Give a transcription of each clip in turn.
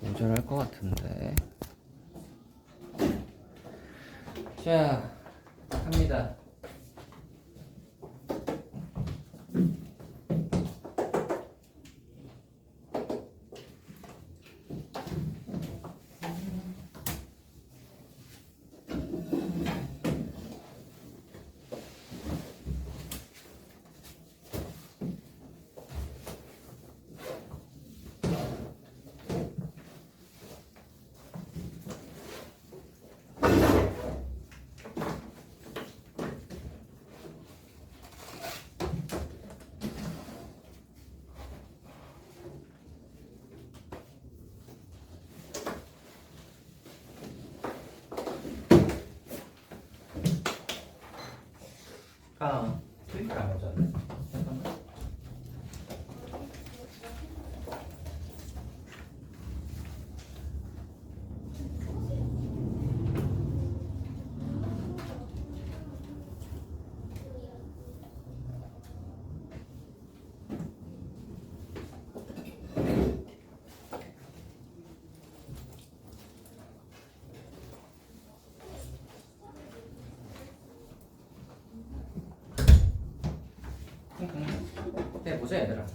모자랄 것 같은데. 자, 갑니다. 프린트가 안 오잖아. 잠깐만. 네, 보자 얘들아.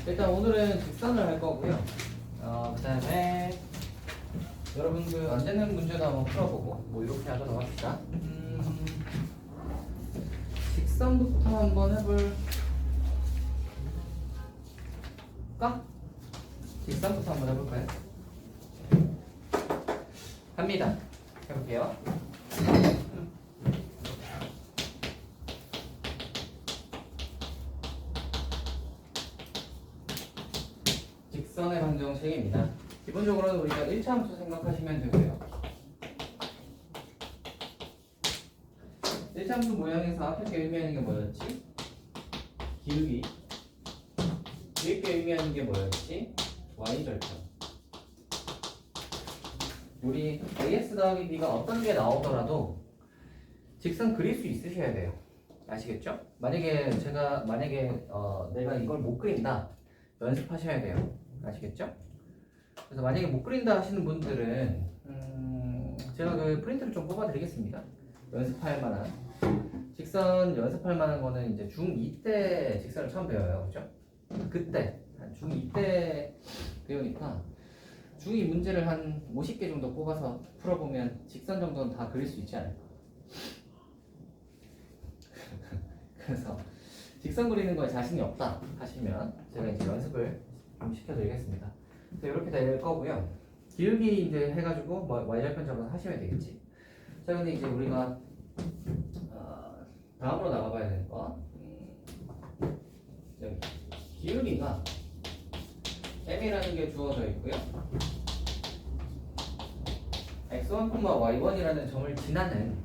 일단 오늘은 직선을 할 거고요. 그 다음에 여러분들 안 되는 문제도 한번 풀어보고 뭐 이렇게 하도록 합시다. 직선부터 한번 해볼까? 직선부터 한번 해볼까요? 갑니다. 해볼게요. 직선의 방정식입니다. 기본적으로는 우리가 1차 함수 생각하시면 되고요. 1차 함수 모양에서 앞에 의미하는 게 뭐였지? 기울기. 뒤에 의미하는 게 뭐였지? y절편. 우리 AS 더하기 B가 어떤 게 나오더라도 직선 그릴 수 있으셔야 돼요. 아시겠죠? 만약에 내가 이걸 못 그린다 연습하셔야 돼요. 아시겠죠? 그래서 만약에 못 그린다 하시는 분들은 제가 그 프린트를 좀 뽑아 드리겠습니다. 연습할 만한 직선 연습할 만한 거는 이제 중2 때 직선을 처음 배워요. 그죠? 그때 중2 때 배우니까 중2 문제를 한 50개 정도 뽑아서 풀어보면 직선 정도는 다 그릴 수 있지 않을까. 그래서 직선 그리는 거에 자신이 없다 하시면 제가 이제 연습을 좀 시켜드리겠습니다. 그래서 이렇게 될 거고요. 기울기 이제 해가지고 뭐 y절편 잡아서 하시면 되겠지. 자, 근데 이제 우리가 다음으로 나가봐야 되는 거 여기 기울기가 m이라는 게 주어져 있고요. x1, y1이라는 점을 지나는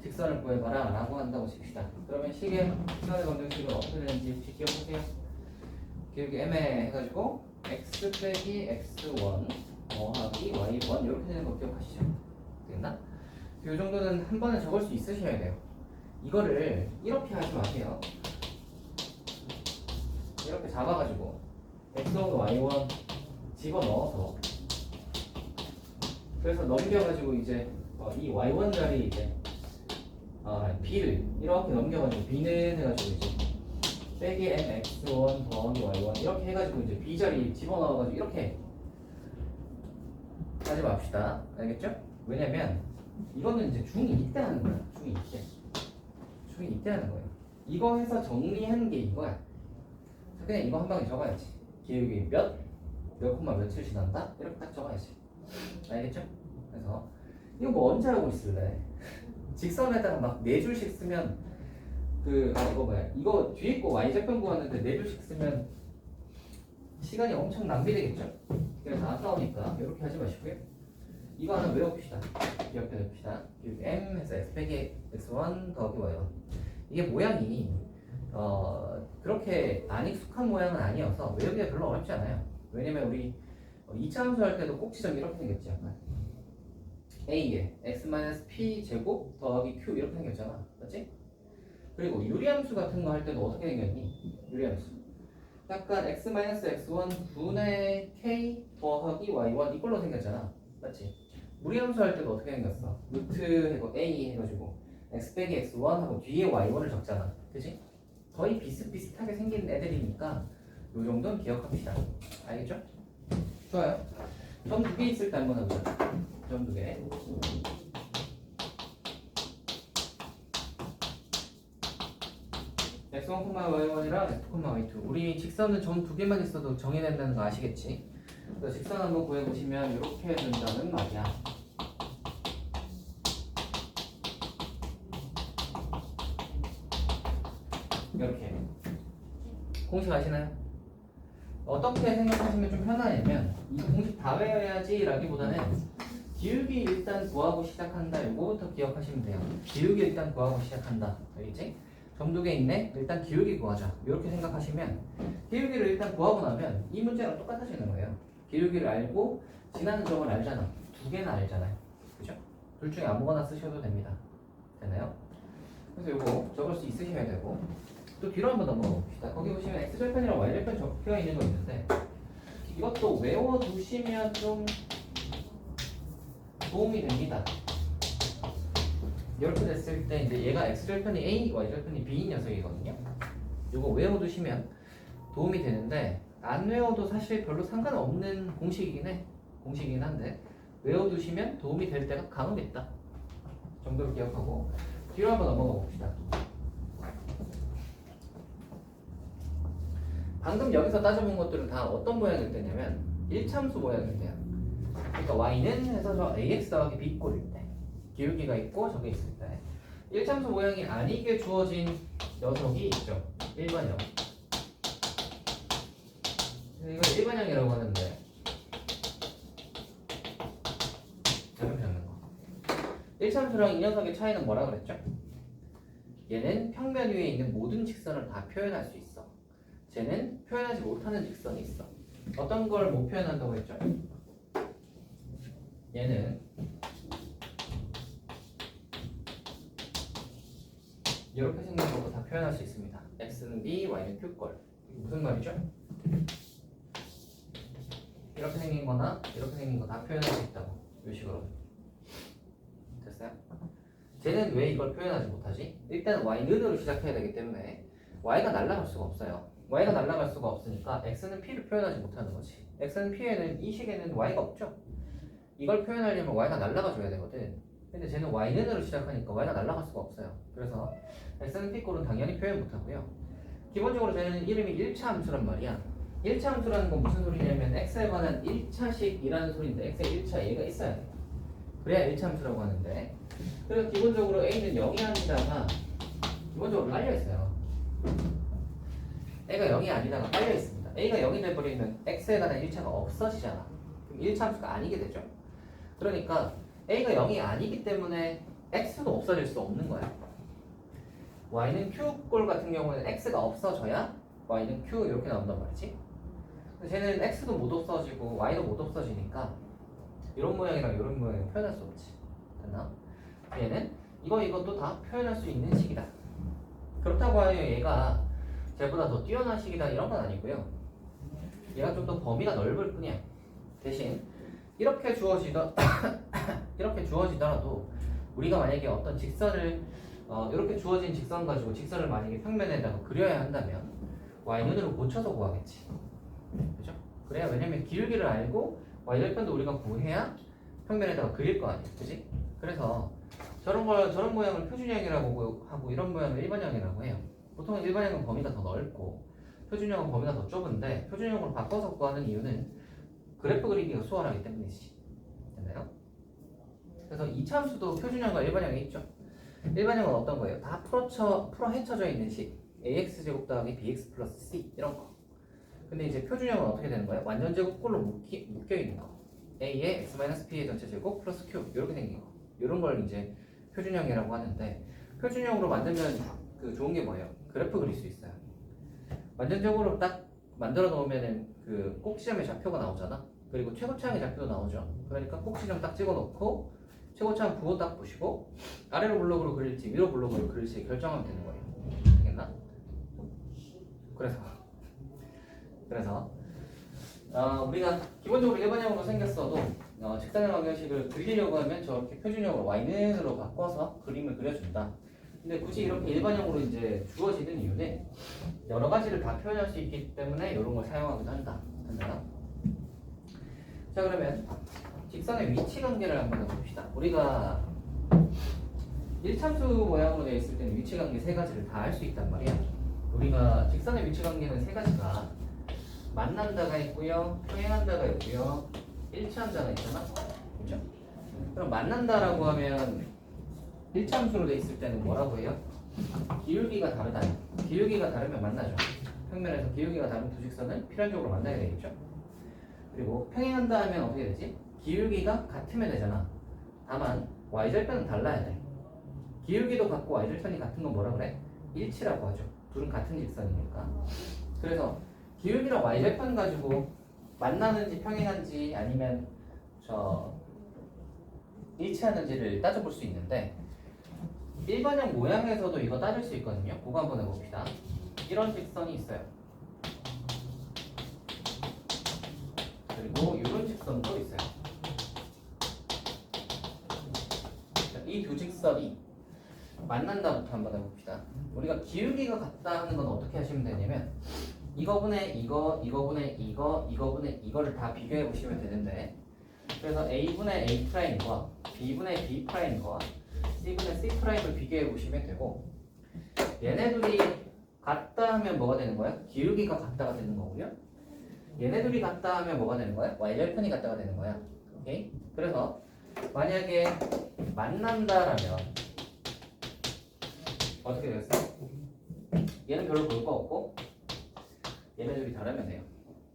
직선을 구해봐라 라고 한다고 칩시다. 그러면 식의 직선의 방정식은 어떻게 되는지 혹시 기억하세요? 기울기 m에 해가지고 x 빼기 x1 더하기 y1 이렇게 되는 거 기억하시죠? 됐나? 이 정도는 한 번에 적을 수 있으셔야 돼요. 이거를 이렇게 하지 마세요. 이렇게 잡아가지고 x1, y1 집어넣어서 그래서 넘겨가지고 이제 이 y1 자리 이제 b를 이렇게 넘겨가지고 b는 해가지고 이제 빼기 mx1 더하기 y1 이렇게 해가지고 이제 b 자리 집어넣어가지고 이렇게 하지 맙시다. 알겠죠? 왜냐면 이거는 이제 중2 때 하는 거야. 중2 때 하는 거예요. 이거 해서 정리하는 게 이거야. 그냥 이거 한 방에 적어야지. 기울기 몇 콤마 며칠 지난다? 이렇게 딱 적어야지. 알겠죠? 그래서 이거 뭐 언제 하고 있을래? 직선에다가 막 4줄씩 쓰면 이거 뭐야? 이거 뒤에 거 y절편 구하는데 4줄씩 쓰면 시간이 엄청 낭비되겠죠? 그래서 아까우니까 이렇게 하지 마시고요. 이거 하나 외워봅시다. 기억해 둡시다. m 해서 x 빼기 x1 더하기 y1. 이게 모양이 그렇게 안 익숙한 모양은 아니어서 외우기가 별로 어렵지 않아요. 왜냐면 우리 2차 함수 할 때도 꼭지점 이렇게 생겼지 약간. a에 x-p 제곱 더하기 q 이렇게 생겼잖아. 맞지? 그리고 유리함수 같은 거 할 때도 어떻게 생겼니? 유리함수. 약간 x-x1 분의 k 더하기 y1 이걸로 생겼잖아. 맞지? 무리함수 할 때도 어떻게 생겼어? 루트 해고 a 해가지고 x 빼기 x1 하고 뒤에 y1을 적잖아. 그지? 거의 비슷비슷하게 생긴 애들이니까 요 정도는 기억합시다. 알겠죠? 좋아요. 점 두 개 있을 때 한번 해보자. 점 두 개. x1, y1이랑 x2, y2. 우리 직선은 점 두 개만 있어도 정해낸다는 거 아시겠지? 그래서 직선 한번 구해보시면 이렇게 된다는 말이야. 이렇게. 공식 아시나요? 어떻게 생각하시면 좀 편하냐면 이 공식 다 외워야지 라기보다는 기울기 일단 구하고 시작한다. 요거부터 기억하시면 돼요. 기울기 일단 구하고 시작한다. 알겠지? 점 두 개 있네? 일단 기울기 구하자. 이렇게 생각하시면 기울기를 일단 구하고 나면 이 문제랑 똑같아지는 거예요. 기울기를 알고 지나는 점을 알잖아. 두 개나 알잖아요. 그죠? 둘 중에 아무거나 쓰셔도 됩니다. 되나요? 그래서 요거 적을 수 있으셔야 되고 또 뒤로 한번 넘어가 봅시다. 거기 보시면 x절편이랑 y절편 적혀 있는 거 있는데 이것도 외워두시면 좀 도움이 됩니다. 이렇게 됐을 때 이제 얘가 x절편이 a, y절편이 b인 녀석이거든요. 이거 외워두시면 도움이 되는데 안 외워도 사실 별로 상관없는 공식이긴 한데 외워두시면 도움이 될 때가 간혹 있다 정도를 기억하고 뒤로 한번 넘어가 봅시다. 방금 여기서 따져본 것들은 다 어떤 모양일 때냐면 1참수 모양일 때야. 그러니까 y는 해서 저 ax 더하기 b 꼴일 때 기울기가 있고 저게 있을 때 1참수 모양이 아니게 주어진 녀석이 있죠. 일반형. 이걸 일반형이라고 하는데 이렇게 적는 거. 1참수랑 이 녀석의 차이는 뭐라 그랬죠? 얘는 평면 위에 있는 모든 직선을 다 표현할 수 있어. 쟤는 표현하지 못하는 직선이 있어. 어떤 걸 못 표현한다고 했죠? 얘는 이렇게 생긴 것도 다 표현할 수 있습니다. x는 b, y는 q꼴. 무슨 말이죠? 이렇게 생긴 거나 이렇게 생긴 거 다 표현할 수 있다고. 이 식으로. 됐어요? 쟤는 왜 이걸 표현하지 못하지? 일단 y는으로 시작해야 되기 때문에 y가 날아갈 수가 없어요. y가 날아갈 수가 없으니까 x는 p를 표현하지 못하는 거지. x는 p에는 이 식에는 y가 없죠. 이걸 표현하려면 y가 날아가 줘야 되거든. 근데 쟤는 y는으로 시작하니까 y가 날아갈 수가 없어요. 그래서 x는 p꼴은 당연히 표현 못하고요. 기본적으로 쟤는 이름이 1차 함수란 말이야. 1차 함수라는 건 무슨 소리냐면 x에 관한 1차식이라는 소리인데 x의 1차 얘가 있어야 돼. 그래야 1차 함수라고 하는데 그래서 기본적으로 a는 0이 아니다가 기본적으로 깔려있어요. a가 0이 아니다가 깔려있습니다. a가 0이 돼버리면 x에 관한 1차가 없어지잖아. 그럼 1차 함수가 아니게 되죠. 그러니까 a가 0이 아니기 때문에 x도 없어질 수 없는 거야. y는 q꼴 같은 경우는 x가 없어져야 y는 q 이렇게 나온단 말이지. 쟤는 x도 못 없어지고 y도 못 없어지니까 이런 모양이랑 이런 모양을 표현할 수 없지. 됐나? 얘는 이것도 다 표현할 수 있는 식이다. 그렇다고 하여 얘가 쟤보다 더 뛰어난 식이다 이런 건 아니고요. 얘가 좀 더 범위가 넓을 뿐이야. 대신 이렇게 주어지더라도 우리가 만약에 어떤 직선을 이렇게 주어진 직선 가지고 직선을 만약에 평면에다가 그려야 한다면 y눈으로 고쳐서 구하겠지. 그죠? 그래야 왜냐면 기울기를 알고 y절편도 우리가 구해야 평면에다가 그릴 거 아니야. 그지? 그래서 저런 모양을 표준형이라고 하고 이런 모양을 일반형이라고 해요. 보통 일반형은 범위가 더 넓고 표준형은 범위가 더 좁은데 표준형으로 바꿔서 구하는 이유는 그래프 그리기가 수월하기 때문이지. 됐나요? 그래서 이차함수도 표준형과 일반형이 있죠. 일반형은 어떤 거예요? 다 풀어 헤쳐져 있는 식 ax제곱 더하기 bx 플러스 c 이런 거. 근데 이제 표준형은 어떻게 되는 거예요? 완전 제곱꼴로 묶여 있는 거. a의 x-p의 전체 제곱 플러스 q 이렇게 생긴 거. 이런 걸 이제 표준형이라고 하는데 표준형으로 만들면 그 좋은 게 뭐예요? 그래프 그릴 수 있어요. 완전적으로 딱 만들어 놓으면은 그 꼭지점의 좌표가 나오잖아. 그리고 최고차항의 좌표도 나오죠. 그러니까 꼭지점 딱 찍어 놓고 최고차항 부호 딱 보시고 아래로 블록으로 그릴지 위로 블록으로 그릴지 결정하면 되는 거예요. 알겠나? 그래서 우리가 기본적으로 일반형으로 생겼어도 직선의 방정식을 그리려고 하면 저렇게 표준형으로 y는으로 바꿔서 그림을 그려준다. 근데 굳이 이렇게 일반형으로 이제 주어지는 이유는 여러 가지를 다 표현할 수 있기 때문에 이런 걸 사용하기도 한다. 됐나요? 자, 그러면 직선의 위치 관계를 한번 해봅시다. 우리가 1참수 모양으로 되어 있을 때는 위치 관계 세 가지를 다 할 수 있단 말이야. 우리가 직선의 위치 관계는 세 가지가 만난다가 있고요, 평행한다가 있고요, 일치한다가 있잖아. 그렇죠? 그럼 만난다라고 하면 1참수로 되어 있을 때는 뭐라고 해요? 기울기가 다르다. 기울기가 다르면 만나죠. 평면에서 기울기가 다른 두 직선은 필연적으로 만나야 되겠죠. 그리고 평행한다 하면 어떻게 되지? 기울기가 같으면 되잖아. 다만 y절편은 달라야 돼. 기울기도 같고 y절편이 같은 건 뭐라 그래? 일치라고 하죠. 둘은 같은 직선이니까. 그래서 기울기랑 y절편 가지고 만나는지 평행한지 아니면 일치하는지를 따져볼 수 있는데 일반형 모양에서도 이거 따질 수 있거든요. 그거 한번 해봅시다. 이런 직선이 있어요. 그리고 이런 직선도 있어요. 이 두 직선이 만난다부터 한번 해봅시다. 우리가 기울기가 같다 하는 건 어떻게 하시면 되냐면 이거분의 이거, 이거분의 이거, 이거분의 이거를 다 비교해 보시면 되는데 그래서 A분의 A'과 B분의 B'과 C분의 C'을 비교해 보시면 되고 얘네들이 같다 하면 뭐가 되는 거야? 기울기가 같다가 되는 거고요. 얘네들이 같다 하면 뭐가 되는 거야? y절편이 같다가 되는 거야. 오케이? 그래서 만약에 만난다라면 어떻게 되겠어? 얘는 별로 볼 거 없고 얘네들이 다르면 돼요.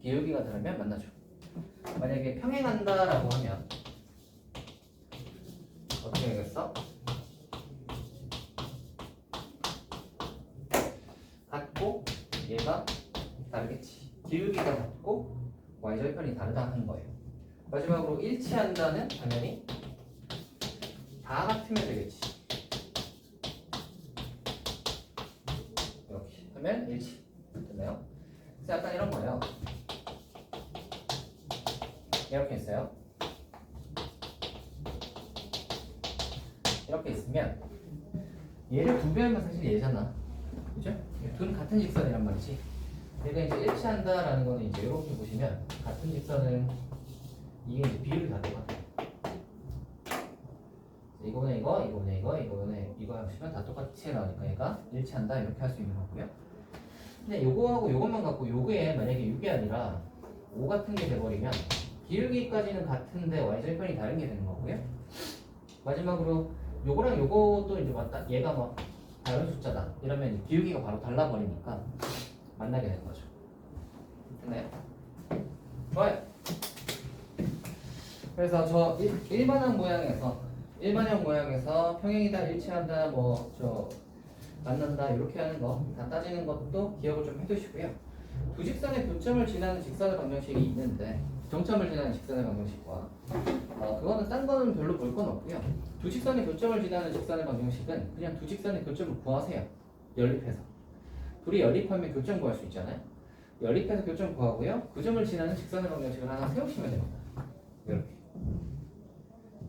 기울기가 다르면 만나죠. 만약에 평행한다라고 하면 어떻게 되겠어? 같고 얘가 다르겠지. 기울기가 같고 y절편이 다르다 하는 거예요. 마지막으로 일치한다는 당연히 다 같으면 되겠지. 이렇게 하면 일치. 됐나요? 그래서 약간 이런 거예요. 이렇게 있어요. 이렇게 있으면 얘를 두 배하면 사실 얘잖아. 그죠? 둘은 같은 직선이란 말이지. 얘가 이제 일치한다라는 거는 이제 이렇게 보시면 같은 직선은 이게 이제 비율이 다 똑같아. 이거는 이거, 이거는 이거, 이거는 이거 하시면 다 똑같이 나오니까 얘가 일치한다 이렇게 할 수 있는 거고요. 근데 요거하고 요것만 갖고 요게 만약에 6이 아니라 5 같은 게 돼버리면 기울기까지는 같은데 y절편이 다른 게 되는 거고요. 마지막으로 요거랑 요것도 이제 맞다. 얘가 뭐 다른 숫자다. 이러면 이제 기울기가 바로 달라버리니까 만나게 되는 거죠. 됐나요? 좋아요. 그래서 저 일반형 모양에서 평행이다, 일치한다, 만난다 이렇게 하는 거 다 따지는 것도 기억을 좀 해두시고요. 두 직선의 교점을 지나는 직선의 방정식이 있는데 정점을 지나는 직선의 방정식과 그거는 딴 거는 별로 볼 건 없고요. 두 직선의 교점을 지나는 직선의 방정식은 그냥 두 직선의 교점을 구하세요. 연립해서 둘이 연립하면 교점 구할 수 있잖아요. 연립해서 교점 구하고요. 그 점을 지나는 직선의 방정식을 하나 세우시면 됩니다. 이렇게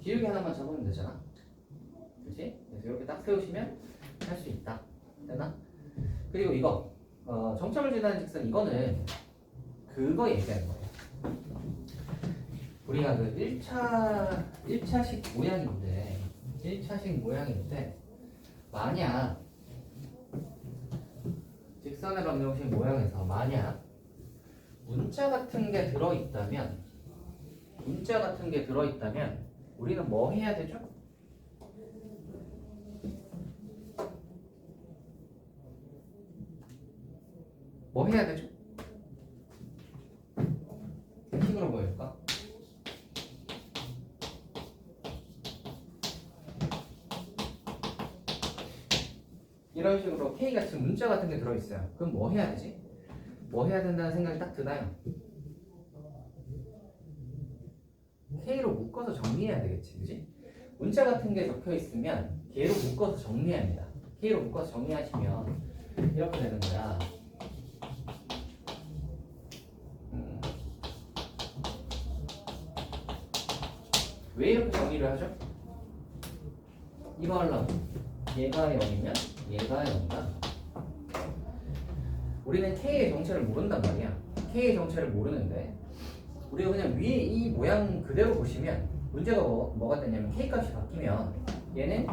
기울기 하나만 잡으면 되잖아. 그렇지? 그래서 이렇게 딱 세우시면 할 수 있다. 되나? 그리고 이거 정점을 지나는 직선 이거는 그거 얘기하는 거예요. 우리가 그 1차식 모양인데 만약 직선의 방정식 모양에서 만약 문자 같은 게 들어있다면 우리는 뭐 해야 되죠? 뭐 해야 되죠? 식으로 보일까? 이런 식으로 K같이 문자 같은 게 들어있어요. 그럼 뭐 해야 되지? 뭐 해야 된다는 생각이 딱 드나요? K로 묶어서 정리해야 되겠지, 그지? 문자 같은 게 적혀 있으면 K로 묶어서 정리합니다. K로 묶어서 정리하시면 이렇게 되는 거야. 왜 이렇게 정리를 하죠? 이거 하려고. 얘가 0이면 얘가 0이다. 우리는 K의 정체를 모른단 말이야. K의 정체를 모르는데 우리가 그냥 위에 이 모양 그대로 보시면 문제가 뭐가 되냐면 K 값이 바뀌면 얘는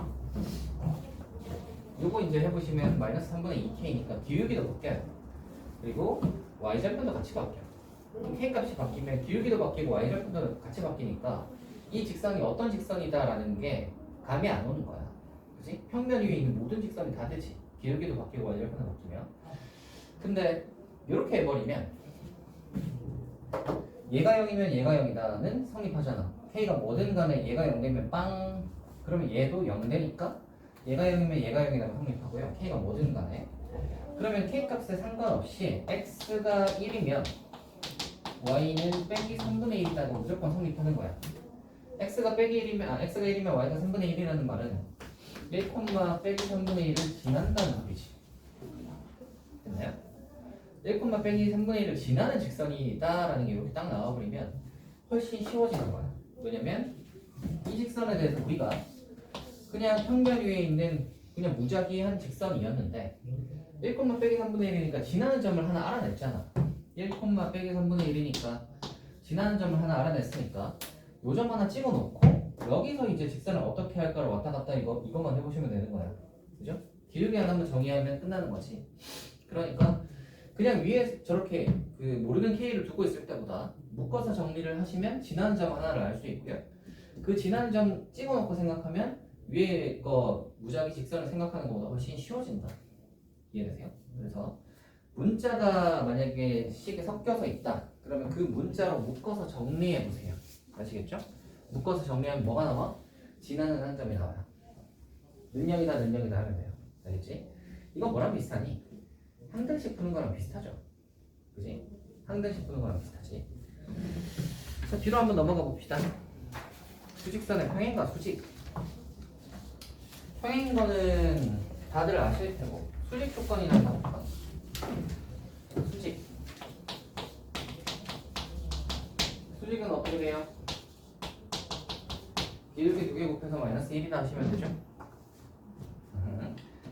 요거 이제 해보시면 마이너스 3분의 2K니까 기울기도 바뀌어요. 그리고 Y절편도 같이 바뀌어요. K 값이 바뀌면 기울기도 바뀌고 Y절편도 같이 바뀌니까 이 직선이 어떤 직선이다라는 게 감이 안 오는 거야. 그치? 평면 위에 있는 모든 직선이 다 되지. 기울기도 바뀌고 Y절편도 바뀌면. 근데 이렇게 해버리면 얘가 0이면 얘가 0이다는 성립하잖아. K가 뭐든 간에 얘가 0 되면 빵. 그러면 얘도 0 되니까 얘가 0이면 얘가 0이라고 성립하고요. K가 뭐든 간에. 그러면 K 값에 상관없이 X가 1이면 Y는 빼기 3분의 1이라고 무조건 성립하는 거야. X가 1이면 Y가 3분의 1이라는 말은 1, 빼기 3분의 1을 지난다는 소리지. 됐나요? 1, 빼기 3분의 1을 지나는 직선이다라는 게 이렇게 딱 나와버리면 훨씬 쉬워지는 거야. 왜냐면 이 직선에 대해서 우리가 그냥 평면 위에 있는 그냥 무작위한 직선이었는데 1, 빼기 3분의 1이니까 지나는 점을 하나 알아냈잖아. 1, 빼기 3분의 1이니까 지나는 점을 하나 알아냈으니까 요 점 하나 찍어놓고 여기서 이제 직선을 어떻게 할까를 왔다 갔다 이것만 해보시면 되는 거야. 그죠? 기울기 하나만 정의하면 끝나는 거지. 그러니까 그냥 위에 저렇게 그 모르는 K를 두고 있을 때보다 묶어서 정리를 하시면 지나는 점 하나를 알 수 있고요. 그 지나는 점 찍어놓고 생각하면 위에 거 무작위 직선을 생각하는 것보다 훨씬 쉬워진다. 이해되세요? 그래서 문자가 만약에 식에 섞여서 있다. 그러면 그 문자로 묶어서 정리해 보세요. 아시겠죠? 묶어서 정리하면 뭐가 나와? 지나는 한 점이 나와요. 능력이다 하면 돼요. 알겠지? 이건 뭐랑 비슷하니? 항등식 푸는 거랑 비슷하죠. 그지? 항등식 푸는 거랑 비슷하지. 자, 뒤로 한번 넘어가 봅시다. 수직선의 평행과 수직. 평행인 거는 다들 아실 테고 수직 조건이나 볼까? 수직은 어떻게 돼요? 기울기 2개 곱해서 마이너스 1이다 하시면 되죠?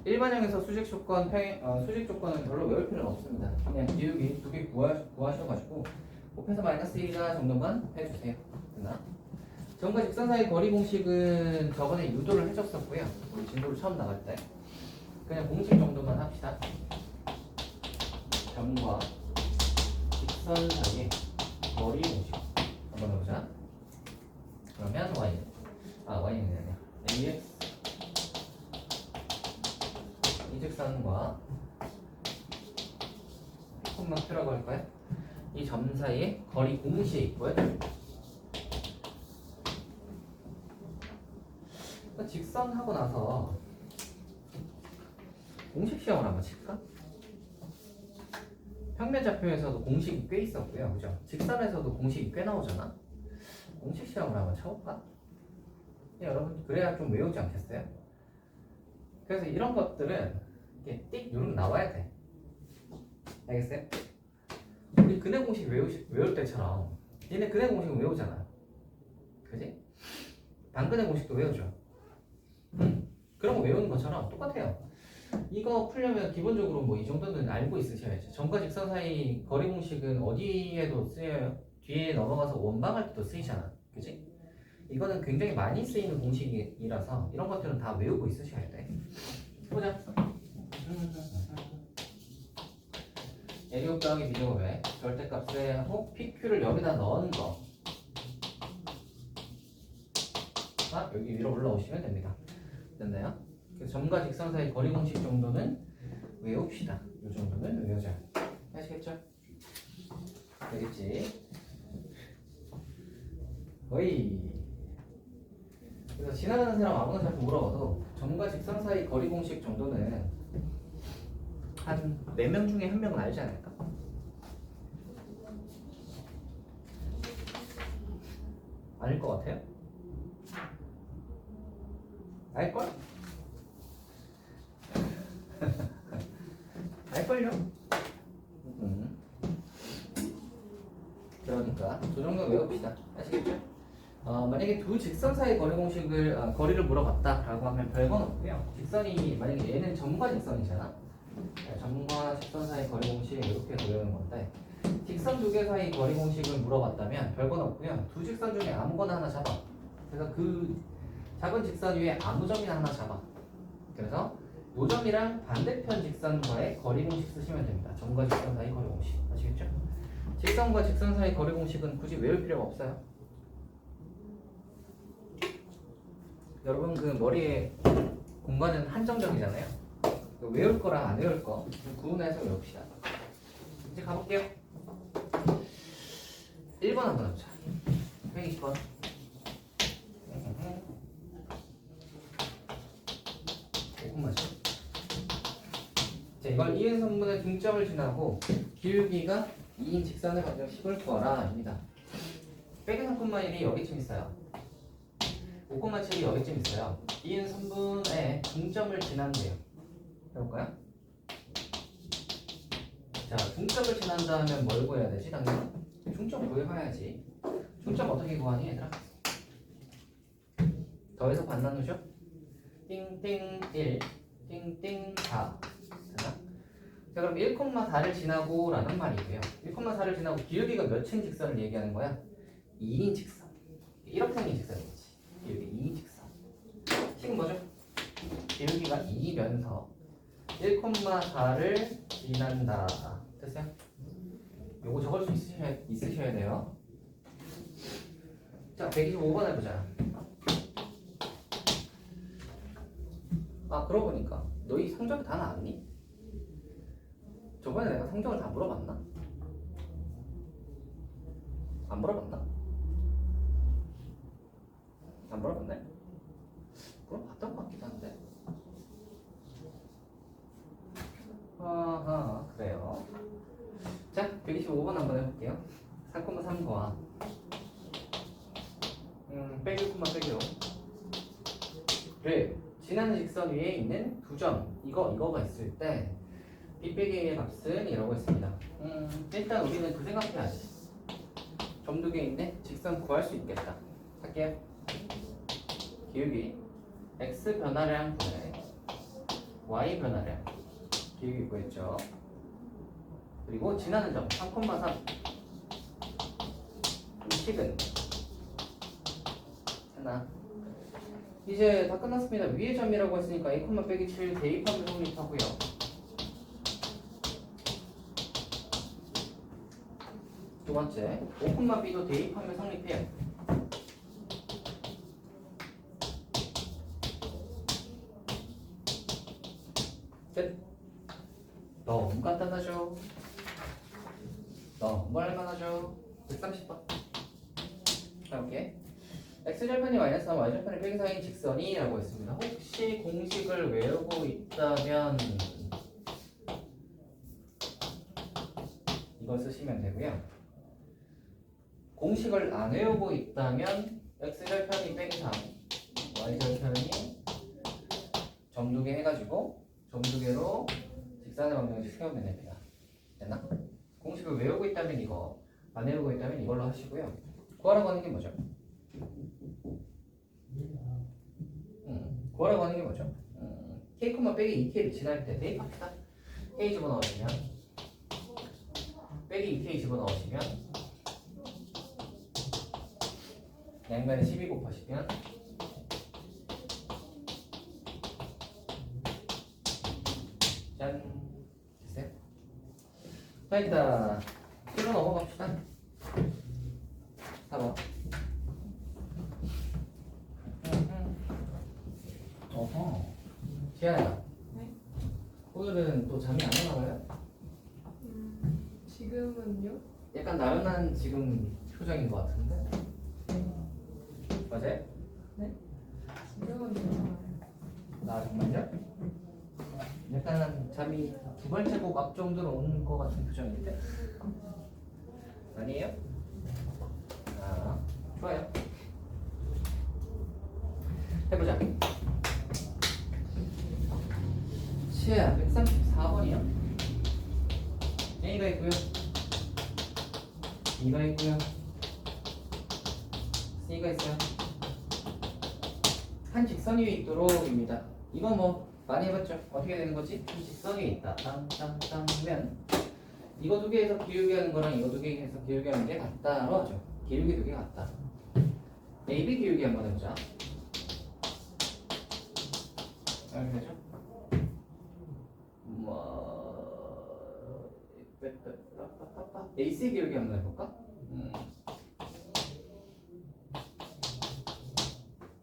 일반형에서 수직 조건은 별로 외울 필요는 없습니다. 그냥 기울기 2개 구하셔가지고 곱해서 마이너스 1이다 정도만 해주세요. 됐나? 점과 직선 사이 거리 공식은 저번에 유도를 해줬었고요. 우리 진도를 처음 나갈 때 그냥 공식 정도만 합시다. 점과 직선 사이의 거리 공식 한번 해보자. 그러면 y는 아니야. ax 이 직선과 P콤마Q라고 할까요? 이 점 사이의 거리 공식이 있고요. 직선 하고 나서 공식 시험을 한번 칠까? 평면 좌표에서도 공식이 꽤 있었고요. 그죠? 직선에서도 공식이 꽤 나오잖아. 공식 시험을 한번 쳐볼까? 여러분 그래야 좀 외우지 않겠어요? 그래서 이런 것들은 이렇게 띡 누르면 나와야 돼. 알겠어요? 우리 근해 공식 외울 때처럼 얘네 근해 공식은 외우잖아. 그지? 반근해 공식도 외우죠. 그런 거 외우는 것처럼 똑같아요. 이거 풀려면 기본적으로 뭐 이 정도는 알고 있으셔야지. 점과 직선 사이 거리 공식은 어디에도 쓰여요? 뒤에 넘어가서 원방할 때도 쓰이잖아. 그지? 이거는 굉장히 많이 쓰이는 공식이라서 이런 것들은 다 외우고 있으셔야 돼. 보자. A곱 더하기 B제곱에 절대값에 하고 PQ를 여기다 넣은 거. 여기 위로 올라오시면 됩니다. 됐나요? 그래서 점과 직선 사이 거리 공식 정도는 외웁시다. 이 정도는 외우자. 아시겠죠? 되겠지? 거의. 그래서 지나가는 사람 아무나 자꾸 물어봐도 점과 직선 사이 거리 공식 정도는 한 4명 중에 1명은 알지 않을까? 아닐 것 같아요? 알걸? 알걸요? 그러니까 저 정도 외웁시다. 아시겠죠? 만약에 두 직선 사이 거리 공식을 거리를 물어봤다라고 하면 별건 없고요. 직선이 만약에 얘는 점과 직선이잖아. 네, 점과 직선 사이 거리 공식 이렇게 그려는 건데 직선 두 개 사이 거리 공식을 물어봤다면 별건 없고요. 두 직선 중에 아무거나 하나 잡아. 그래서 그 잡은 직선 위에 아무 점이나 하나 잡아. 그래서 요 점이랑 반대편 직선과의 거리 공식 쓰시면 됩니다. 점과 직선 사이 거리 공식 아시겠죠? 직선과 직선 사이 거리 공식은 굳이 외울 필요가 없어요. 여러분 그 머리에 공간은 한정적이잖아요. 외울 거랑 안 외울 거 구분해서 외웁시다. 이제 가볼게요. 1번 한번 해보자. 120번. 조금만요. 자, 이걸 2인 선분의 중점을 지나고 기울기가 2인 직선을 방정 씹을 거라 입니다. 빼기 3,1이 여기쯤 있어요. 5,7이 여기쯤 있어요. 2인 선분의 중점을 지난대요. 해볼까요? 자, 중점을 지난다 하면 뭘 구해야 되지? 당연히 중점 구해봐야지. 중점 어떻게 구하니 얘들아? 더해서 반 나누죠? 띵띵 1, 띵띵 4. 되나? 자, 그럼 1,4를 지나고 라는 말이고요. 1,4를 지나고 기울기가 몇인 직선을 얘기하는 거야? 2인 직선. 이렇게 생긴 직선이지. 기울기 2인 직선. 식은 뭐죠? 기울기가 2면서 1,4를 지난다. 됐어요? 요거 적을 수 있으셔야 돼요. 자, 125번 해보자. 그러고 보니까 너희 성적이 다 나왔니? 저번에 내가 성적을 다 물어봤나? 안 물어봤나? 안 물어봤네? 물어봤던 것 같기도 한데. 그래요. 자, 125번 한번 해볼게요. 4,3과 빼기 1,6를 지나는 직선 위에 있는 두 점 이거가 있을 때 b 빼기 a의 값은 이라고 했습니다. 일단 우리는 그 생각해야지. 점 두 개 있네. 직선 구할 수 있겠다. 할게요. 기울기 x 변화량 분의 y 변화량 기울기 구했죠. 그리고 지나는 점 3,3 식은 하나. 이제 다 끝났습니다. 위의 점이라고 했으니까 a, 빼기 7 대입하면 성립하고요. 두 번째 5,b도 대입하면 성립해요. 끝. 너무 간단하죠? 너무 할만하죠? 130번. 이렇게 x절편이 마이너스 3, y절편이 빼기 4인 직선이 라고 했습니다. 혹시 공식을 외우고 있다면 이걸 쓰시면 되고요. 공식을 안 외우고 있다면 x절편이 빼기 3, y절편이 점 두 개 해가지고 점 두 개로 직선의 방정식 세우면 됩니다. 됐나? 공식을 외우고 있다면 이거, 안 외우고 있다면 이걸로 하시고요. 구하라고 하는 게 뭐죠? 구하라고 하는 게 뭐죠? k, 빼기 2k를 지날 때 대입합시다. k 집어넣으시면 빼기 2k 집어넣으시면 양면에 12 곱하시면 짠! 됐어요? 자, 일단 뒤로 넘어갑시다. 4번. 어허. 지아야. 네? 오늘은 또 잠이 안 오나 봐요? 지금은요? 약간 나른한 지금 표정인 것 같은데? 맞아요? 네? 지금은 괜찮아요. 정말요? 약간 잠이 두 번째 곡 앞 정도로 오는 것 같은 표정인데? 아니에요? 좋아요. 해보자. 시야 134번이요. A가 있고요. B가 있고요. C가 있어요. 한 직선 위에 있도록입니다. 이거 뭐 많이 해봤죠? 어떻게 되는 거지? 한 직선 위에 있다. 땅땅땅면 이거 두 개에서 기울기 하는 거랑 이거 두 개에서 기울기 하는 게 같다로 하죠. 기울기 두 개 같다. AB 기울기 한번 해보자. 이렇게 되죠? AC 기울기 한번 해볼까?